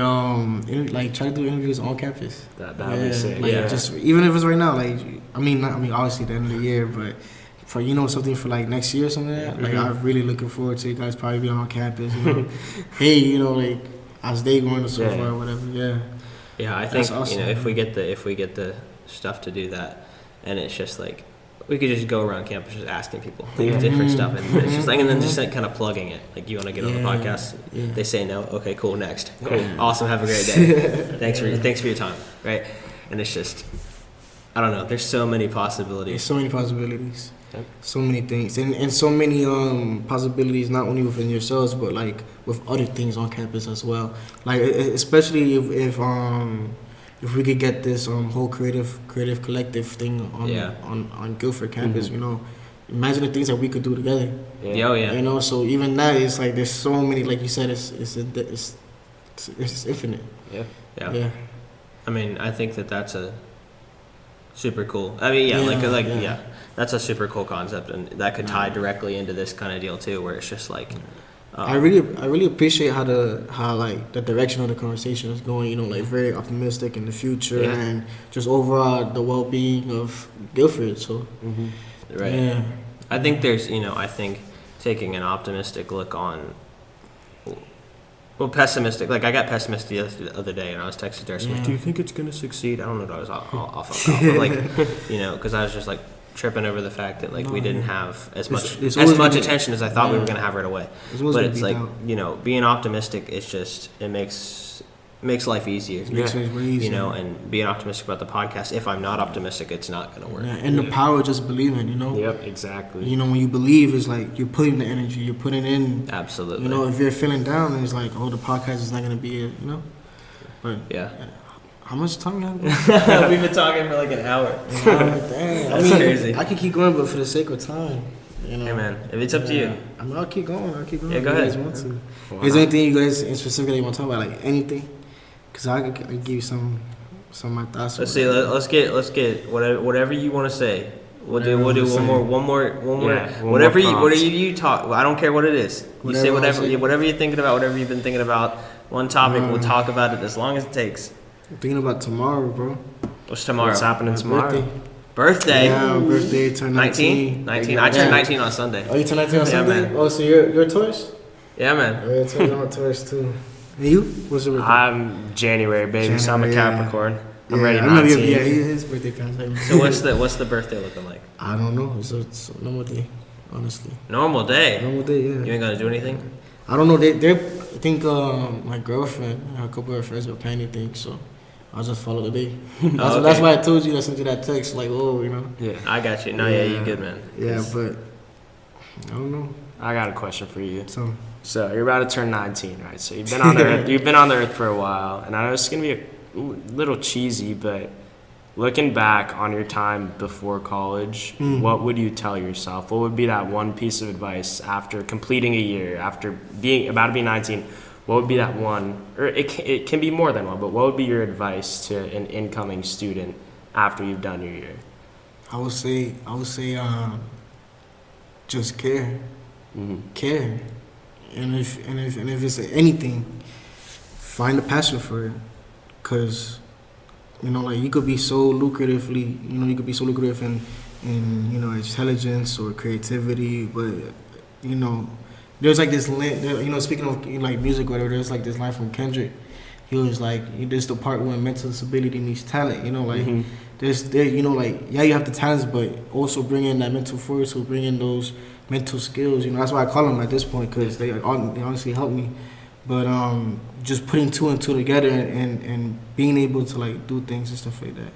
like try to do interviews on campus. That would be sick. Like, Yeah. just even if it's right now, like obviously the end of the year, but for something for like next year or something like that. Like I'm really looking forward to you guys probably being on campus. You know, hey, you know, like as they going to so far or whatever. Yeah. Yeah, I think awesome. you know if we get the stuff to do that, and it's just like we could just go around campus just asking people like, different stuff, and it's just like and then just like kind of plugging it. Like, you want to get on the podcast? Yeah. They say no. Okay, cool. Next. Cool. Awesome. Have a great day. Thanks for your time. Right. And it's just I don't know. There's so many possibilities. There's so many possibilities. Yep. So many things, and so many possibilities, not only within yourselves, but like with other things on campus as well. Like especially if we could get this whole creative collective thing on Guilford campus, you know, imagine the things that we could do together. Yeah. Oh yeah. You know, so even that is like there's so many, like you said, it's infinite. Yeah. I mean, I think that's a super cool. I mean, yeah. That's a super cool concept, and that could tie directly into this kind of deal too, where it's just like. I really appreciate how the direction of the conversation is going. You know, like very optimistic in the future, and just overall the well-being of Guilford. So, right. Yeah. I think there's, I think taking an optimistic look on. Well, pessimistic. Like I got pessimistic the other day, and I was texting there. So like, do you think it's gonna succeed? I don't know what I was off about. But like, because I was just like tripping over the fact that like we didn't have as much attention as I thought we were gonna have right away. But it's like being optimistic is just it makes life easier. It makes life way easier. And being optimistic about the podcast. If I'm not optimistic, it's not gonna work. Yeah, and the power of just believing. Yep, exactly. When you believe, it's like you're putting the energy, you're putting in. Absolutely. If you're feeling down, it's like, the podcast is not gonna be it. But yeah. How much time you have? We've been talking for like an hour. Damn. That's crazy. I could keep going, but for the sake of time, Hey man, if it's up to you. I mean, I'll keep going. Yeah, go ahead. If you guys want to. Is there anything you guys in specific that you want to talk about, like anything? Because I give you some of my thoughts. Let's see. Let's get whatever you want to say. We'll do one more. Whatever you talk. I don't care what it is. You say whatever you're thinking about. Whatever you've been thinking about. One topic. We'll talk about it as long as it takes. I'm thinking about tomorrow, bro. What's tomorrow? What's happening tomorrow? Birthday. Yeah, birthday. Turn 19. I turned 19 on Sunday. Oh, you turned 19 on Sunday? Man. Oh, so you're a Taurus? Yeah, man. Yeah, I'm a Taurus too. And you? What's your birthday? I'm January, baby. So I'm a Capricorn. I'm ready. I know his birthday comes. So what's the birthday looking like? I don't know. It's a normal day, honestly. Normal day. Normal day, yeah. You ain't gonna do anything? I don't know. I think my girlfriend, a couple of her friends were planning things, so I'll just follow the day. That's why I told you. I sent you that text, like, Yeah, I got you. No, yeah, you good, man. Yeah, but I don't know. I got a question for you. So you're about to turn 19, right? So you've been on the earth. You've been on the earth for a while, and I know it's gonna be a little cheesy, but looking back on your time before college, what would you tell yourself? What would be that one piece of advice after completing a year, after being about to be 19? What would be that one, or it can be more than one, but what would be your advice to an incoming student after you've done your year? I would say, just care, care, and if it's anything, find a passion for it, cause like you could be so lucrative in intelligence or creativity, but there's like this, speaking of like music or whatever, there's like this line from Kendrick. He was like, there's the part when mental stability meets talent, you have the talents, but also bring in that mental force, or bring in those mental skills, that's why I call them at this point, because they honestly help me. But just putting two and two together and being able to like do things and stuff like that.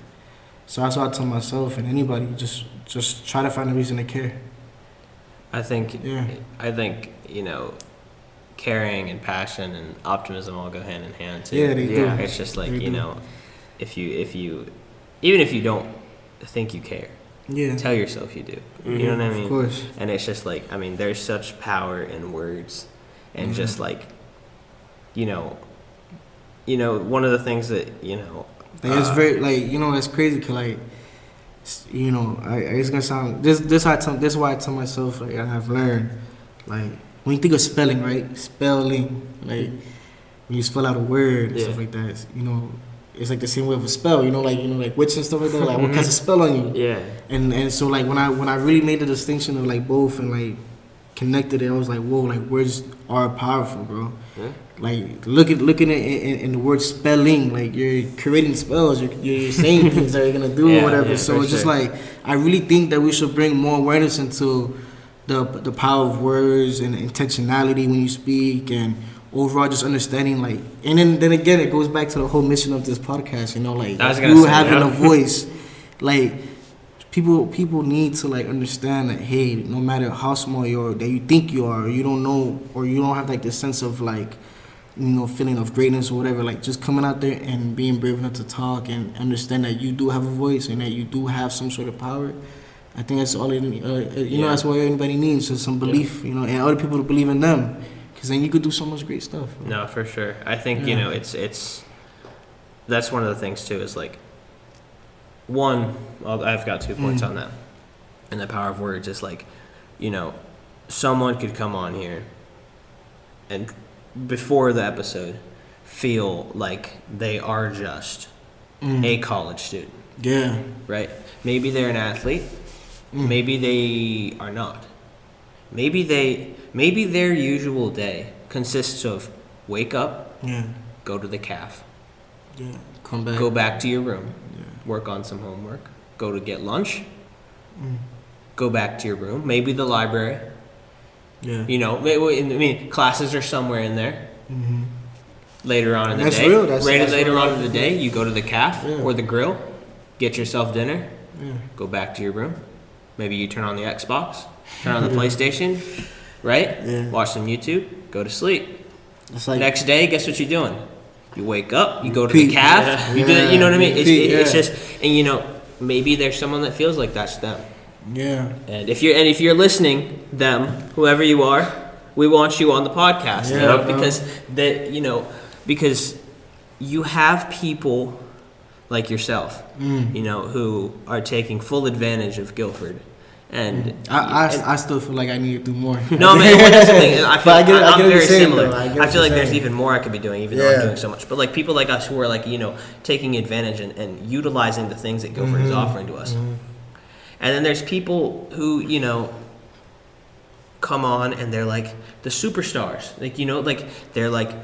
So that's what I tell myself and anybody, just try to find a reason to care. I think caring and passion and optimism all go hand in hand too. Yeah, they do. It's just like, if you even if you don't think you care, tell yourself you do. You know what I mean? Of course. And it's just like, there's such power in words, and just like, one of the things that it's very it's crazy because it's gonna sound this why I tell myself, like, I've learned, like, when you think of spelling, right? Spelling, like when you spell out a word and stuff like that, it's like the same way of a spell, like witch and stuff like that. Like what kind of spell on you? Yeah. And so like when I really made the distinction of like both and like connected it, I was like, whoa, like words are powerful, bro. Yeah. Like looking at it in the word spelling, like you're creating spells, you're saying things that you're gonna do or whatever. So it's just like I really think that we should bring more awareness into the power of words and intentionality when you speak, and overall just understanding like, and then again it goes back to the whole mission of this podcast, like you having a voice, like people need to like understand that, hey, no matter how small you are, that you think you are, or you don't know, or you don't have like this sense of like, feeling of greatness or whatever, like just coming out there and being brave enough to talk and understand that you do have a voice and that you do have some sort of power. I think that's all that's what anybody needs, just some belief, and other people to believe in them, because then you could do so much great stuff. No, for sure. I think it's that's one of the things too, is like, one, I've got 2 points on that, and the power of words is like, someone could come on here and before the episode feel like they are just a college student. Yeah. Right? Maybe they're an athlete. Maybe they are not. Maybe their usual day consists of wake up, go to the caf, come back, go back to your room, work on some homework, go to get lunch, go back to your room, maybe the library. Yeah. Classes are somewhere in there. Later on in the day. Real. Later on in the day, you go to the caf or the grill, get yourself dinner, go back to your room. Maybe you turn on the Xbox, turn on the PlayStation, right? Yeah. Watch some YouTube, go to sleep. Like, next day, guess what you're doing? You wake up, you go to the caf, you do that, you know what I mean? It's just, and maybe there's someone that feels like that's them. Yeah. And if you're listening, them, whoever you are, we want you on the podcast, because you have people like yourself, who are taking full advantage of Guilford. And I still feel like I need to do more. No, man, that's the thing. I'm very similar. I feel like there's even more I could be doing, even though I'm doing so much. But like people like us who are like, taking advantage and utilizing the things that Guilford is offering to us. And then there's people who, come on and they're like the superstars. Like, they're like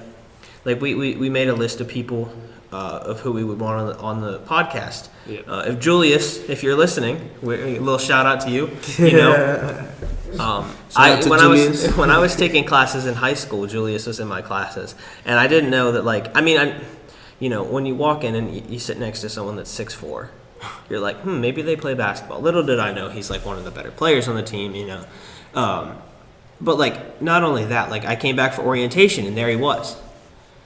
we made a list of people of who we would want on the podcast. Yep. If Julius, if you're listening, a little shout out to you. When I was taking classes in high school, Julius was in my classes, and I didn't know that. When you walk in and you sit next to someone that's 6'4", you're like, maybe they play basketball. Little did I know he's like one of the better players on the team. But like not only that, like I came back for orientation and there he was.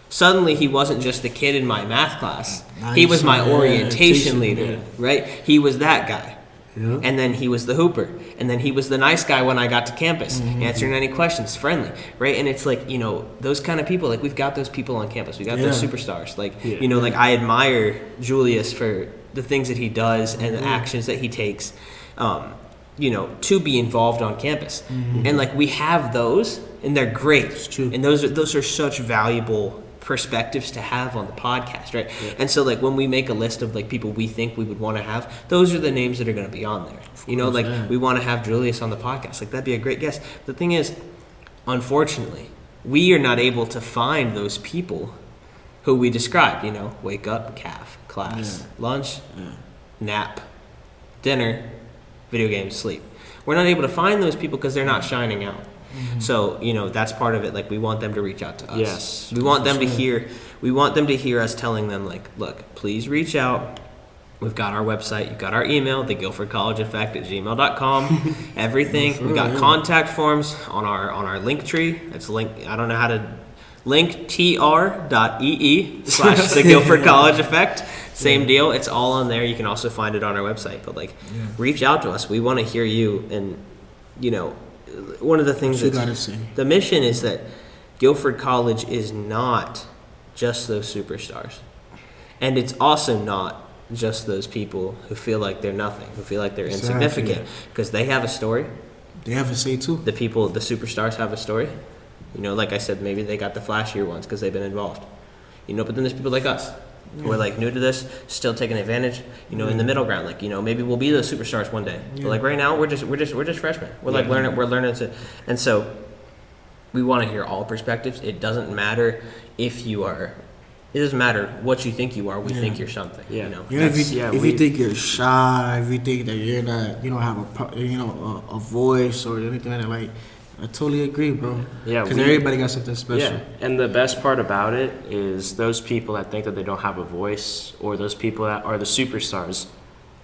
Suddenly, he wasn't just the kid in my math class. He was my orientation leader, right? He was that guy. Yeah. And then he was the hooper. And then he was the nice guy when I got to campus, answering any questions, friendly, right? And it's like, those kind of people, like we've got those people on campus. We got those superstars. Like, like I admire Julius for the things that he does and the actions that he takes, to be involved on campus. And like we have those, and they're great. It's true. And those are such valuable perspectives to have on the podcast, right? Yeah. And so like when we make a list of like people we think we would want to have, those are the names that are going to be on there. We want to have Julius on the podcast. Like that'd be a great guest. The thing is, unfortunately, we are not able to find those people who we described, wake up, caf, class, lunch, nap, dinner, video games, sleep. We're not able to find those people because they're not shining out. So, that's part of it. Like we want them to reach out to us. Yes. We want them to hear us telling them like, look, please reach out. We've got our website, you've got our email, theguilfordcollegeeffect@gmail.com. Everything. We've got contact forms on our link tree. It's I don't know how to linktr.ee/the Guilford College Effect. Same deal. It's all on there. You can also find it on our website. But reach out to us. We want to hear you. And one of the things the mission is that Guilford College is not just those superstars, and it's also not just those people who feel like they're nothing, who feel like they're insignificant, because they have a story, They have a say too. The superstars have a story. You know, like I said, maybe they got the flashier ones because they've been involved. You know, but then there's people like us who are like new to this, still taking advantage. You know, in the middle ground, like, you know, maybe we'll be those superstars one day. But like right now, we're just freshmen. We're like learning to, and so we want to hear all perspectives. It doesn't matter if you are. It doesn't matter what you think you are. We think you're something. Yeah. You know. If you think you're shy, if you think that you're not, you don't have a voice or anything like that, like, I totally agree, bro. Yeah, because everybody got something special. Yeah, and the best part about it is those people that think that they don't have a voice, or those people that are the superstars,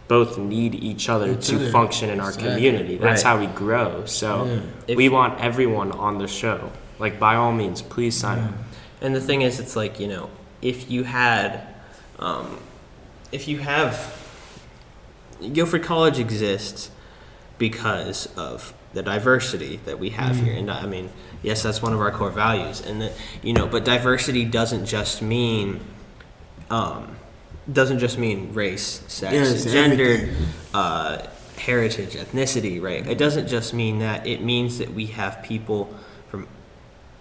both need each other to function in our community. That's how we grow. So we want everyone on the show. Like, by all means, please sign up. And the thing is, it's like, you know, if you have Guilford College exists because of the diversity that we have here. And I mean, yes, that's one of our core values. And that, you know, but diversity doesn't just mean race, sex, gender, heritage, ethnicity, right? It doesn't just mean that. It means that we have people from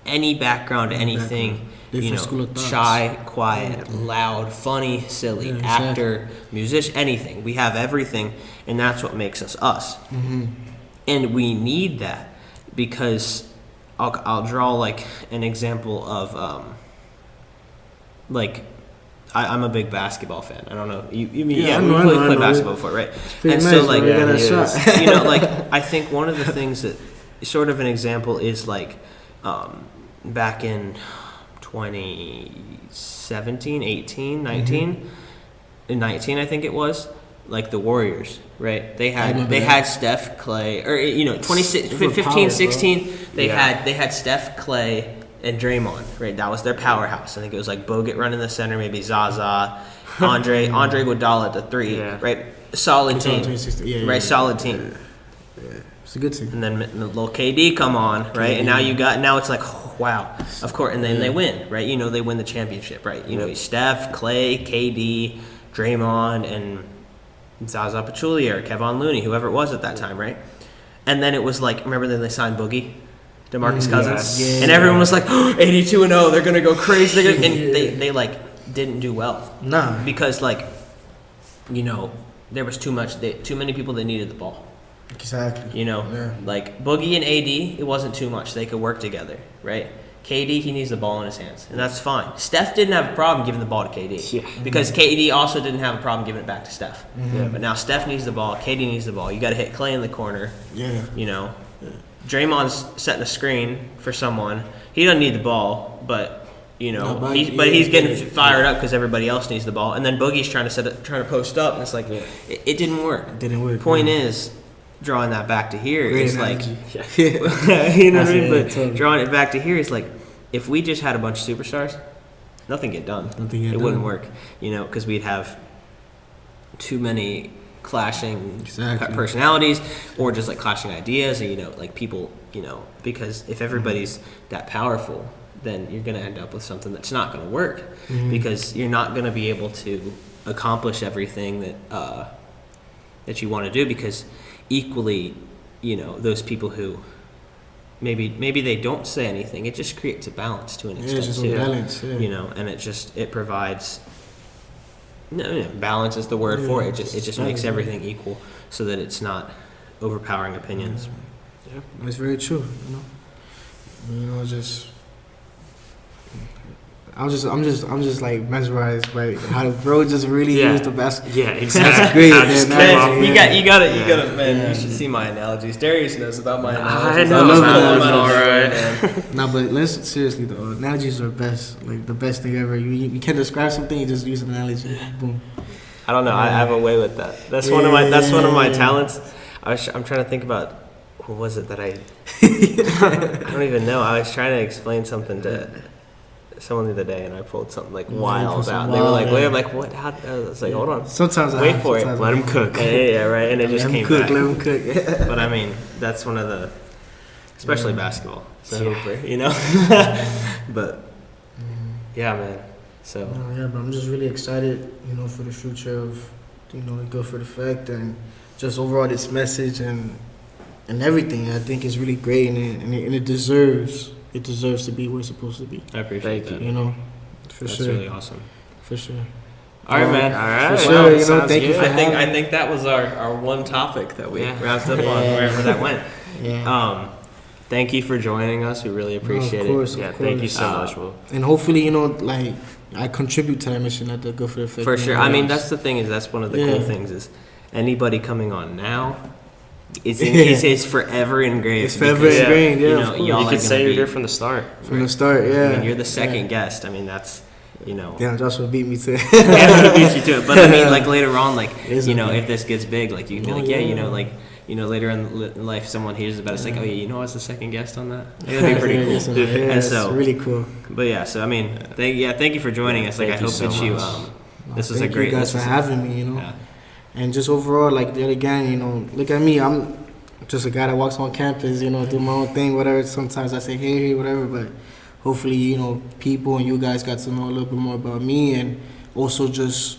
any background, anything, you know, shy, quiet, loud, funny, silly, actor, musician, anything. We have everything, and that's what makes us us. And we need that because I'll draw like an example of I'm a big basketball fan. I don't know. We played basketball before, right? And so like you know, like I think one of the things that sort of an example is like back in 2017, 18, 19, in 19 I think it was. Like the Warriors, right? They had Steph, Clay, or you know, 15, 16. They had Steph, Clay, and Draymond, right? That was their powerhouse. I think it was like Bogut running the center, maybe Zaza, Andre Iguodala at the three, right? Solid team, right? Solid team. Yeah, it's a good team. And then little KD come on, right? And now it's like, oh, wow, of course. And then they win, right? You know, they win the championship, right? You know, Steph, Clay, KD, Draymond, and Zaza Pachulia or Kevon Looney, whoever it was at that time, right? And then it was like, remember then they signed Boogie, DeMarcus Cousins, and everyone was like, 82-0, they're gonna go crazy. And they like didn't do well, because like, you know, there was too many people that needed the ball. Exactly. You know, like Boogie and AD, it wasn't too much. They could work together, right? KD, he needs the ball in his hands, and that's fine. Steph didn't have a problem giving the ball to KD because KD also didn't have a problem giving it back to Steph. But now Steph needs the ball, KD needs the ball. You got to hit Clay in the corner. You know, Draymond's setting a screen for someone. He doesn't need the ball, but you know, he's getting fired up because everybody else needs the ball. And then Boogie's trying to post up, and it's like it didn't work. It didn't work. Point is, drawing that back to here is like, you know what I mean? But drawing it back to here is like, if we just had a bunch of superstars, nothing get done. It wouldn't work, you know, because we'd have too many clashing personalities, or just like clashing ideas, and you know, like people, you know, because if everybody's that powerful, then you're going to end up with something that's not going to work, because you're not going to be able to accomplish everything that you want to do, because equally, you know, those people who maybe they don't say anything, it just creates a balance to an extent too. You know, and it provides balance is the word for it. It just makes everything equal, so that it's not overpowering opinions. That's very true. You know, I'm just like mesmerized by how the bro just really used the best. Yeah, exactly. That's great. Man, you gotta, man. You should see my analogies. Darius knows about my analogies. I love analogies. All right. Nah, but seriously though, analogies are best. Like the best thing ever. You can't describe something, you just use an analogy. Boom. I don't know. I have a way with that. That's one of my talents. I'm trying to think about what was it that I don't even know. I was trying to explain something to someone the other day, and I pulled something like wild out. They were like, "Wait," I'm like, "What?" How? I was like, "Hold on." Sometimes wait for it. Let him cook. Yeah, right. And it just came back. Let him cook. But I mean, that's one of the, especially basketball. So you know, but yeah, man. So but I'm just really excited, you know, for the future of, you know, Guilford Effect, and just overall this message, and and everything. I think it's really great, and it deserves to be where it's supposed to be. I appreciate Thank that. You know, for That's sure, really awesome. for sure. All right, man. All right. For sure, you know, Sounds thank you good. for I think that was our one topic that we Yeah. wrapped up on, Yeah. wherever that went. Yeah. Thank you for joining us. We really appreciate of course, it. Yeah, of thank you course. so much, Will. And hopefully, you know, like I contribute to that mission at the Guilford Effect. For you sure. know, I mean, guys. that's the thing is that's one of the Yeah. cool things is anybody coming on now is forever engraved. It's forever because, ingrained. Yeah, you of know, course. y'all You are could gonna say you're be- here from the start. From the start. Yeah. I mean, you're the second Yeah. guest. I mean, that's, you know. Damn, Joshua beat me to it. Yeah, I'm gonna beat you to it. But I mean, like later on, like It's you know, okay. if this gets big, like you can be Oh, like, yeah, you yeah. know, like you know, later in life, someone hears about it, it's like, oh yeah, you know, I was the second guest on that. Like, that'd be pretty cool. Yeah, And it's so, really cool. but yeah, so I mean, thank you for joining us. Like, Thank I you hope so that you, much. this was a Thank great. you guys for this was- having me. You know, Yeah. and just overall, like yet again, you know, look at me. I'm just a guy that walks on campus. You know, do my own thing. Whatever. Sometimes I say hey, whatever. But hopefully, you know, people and you guys got to know a little bit more about me, and also just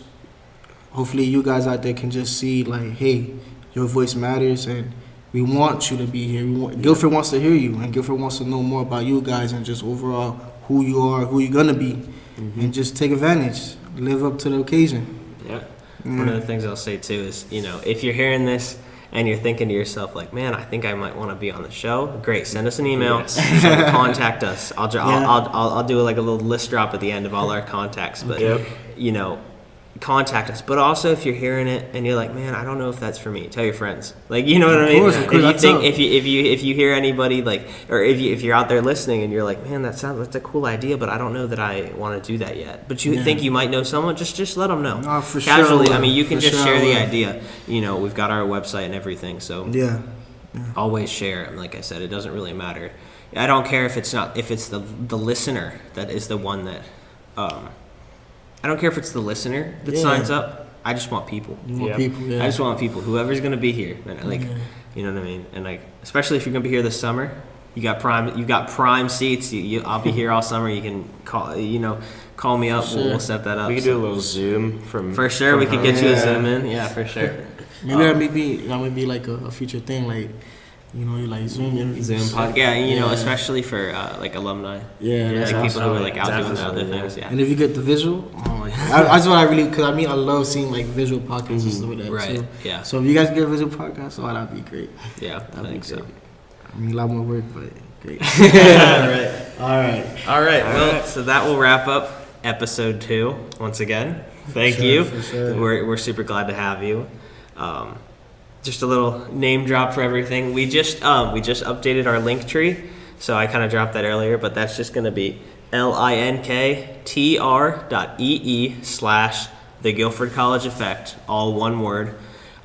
hopefully you guys out there can just see like, hey, your voice matters, and we want you to be here. Guilford wants to hear you, and Guilford wants to know more about you guys and just overall who you are, who you're gonna be, and just take advantage, live up to the occasion. Yeah. One of the things I'll say too is, you know, if you're hearing this and you're thinking to yourself like, man, I think I might want to be on the show. Great, send us an email, Yes. contact us. I'll do like a little list drop at the end of all our contacts. But Yep. you know, contact us. But also, if you're hearing it and you're like, man, I don't know if that's for me, tell your friends. Like, you know what I mean? Of course, If you that's think if you hear anybody like, or if you're out there listening and you're like, man, that's a cool idea, but I don't know that I want to do that yet. But you Yeah. think you might know someone, just let them know. No, for Casually, sure. I mean, you can For just sure share I the will. idea. You know, we've got our website and everything, so Yeah. always share. And like I said, it doesn't really matter. I don't care if it's the listener that is the one that. I don't care if it's the listener that Yeah. signs up. I just want people. You want Yeah. people. Yeah. I just want people. Whoever's gonna be here, and like, Yeah. you know what I mean. And like, especially if you're gonna be here this summer, you got prime seats. I'll be here all summer. You can call me up. Sure. We'll set that up. We could do a little Zoom from. For sure, we from could get you a Yeah. Zoom in. Yeah, for sure. Maybe that may be like a future thing, like you know, you like Zoom interviews. Zoom pod. Yeah, you know, Yeah. especially for like alumni, Yeah, Yeah. that's like awesome. people who are like out doing Definitely, other yeah. things. Yeah. And if you get the visual, oh my god, that's what I really, because I mean, I love seeing like visual podcasts and stuff like that. Right. too. Yeah. So if you guys get a visual podcast, oh, that'd be great. Yeah. I That'd be think so. great. I mean, a lot more work, but great. All right. All right. All right. All Well, right. so that will wrap up episode 2 once again. Thank sure, you. for sure. We're super glad to have you. Just a little name drop for everything. We just updated our link tree, so I kind of dropped that earlier, but that's just going to be linktr.ee/the Guilford College Effect, all one word.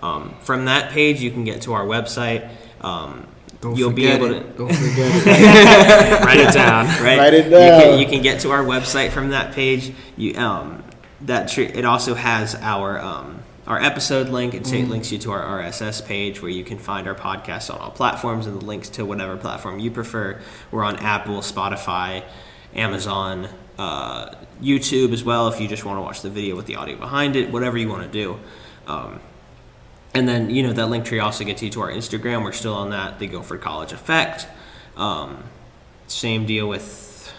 From that page, you can get to our website. Don't You'll be forget able it. to Don't forget it. Write it down. right? Write it down. You can get to our website from that page. It also has our episode link. It links you to our RSS page where you can find our podcast on all platforms and the links to whatever platform you prefer. We're on Apple, Spotify, Amazon, YouTube as well if you just want to watch the video with the audio behind it, whatever you want to do. And then, you know, that link tree also gets you to our Instagram. We're still on that, the Guilford College Effect. Same deal with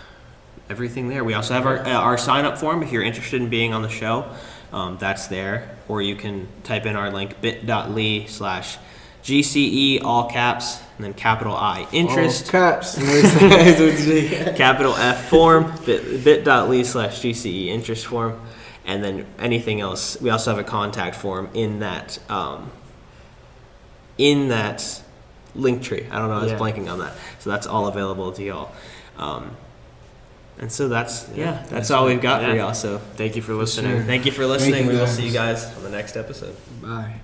everything there. We also have our sign-up form if you're interested in being on the show. That's there. Or you can type in our link, bit.ly/GCE, all caps, and then capital I, interest. All caps. Capital F form, bit.ly/GCE interest form, and then anything else. We also have a contact form in that link tree. I don't know, I was Yeah. blanking on that. So that's all available to y'all. And so that's all we've got for Yeah. y'all. So Thank you for listening. sure. thank you for listening. you, We will guys. see you guys on the next episode. Bye.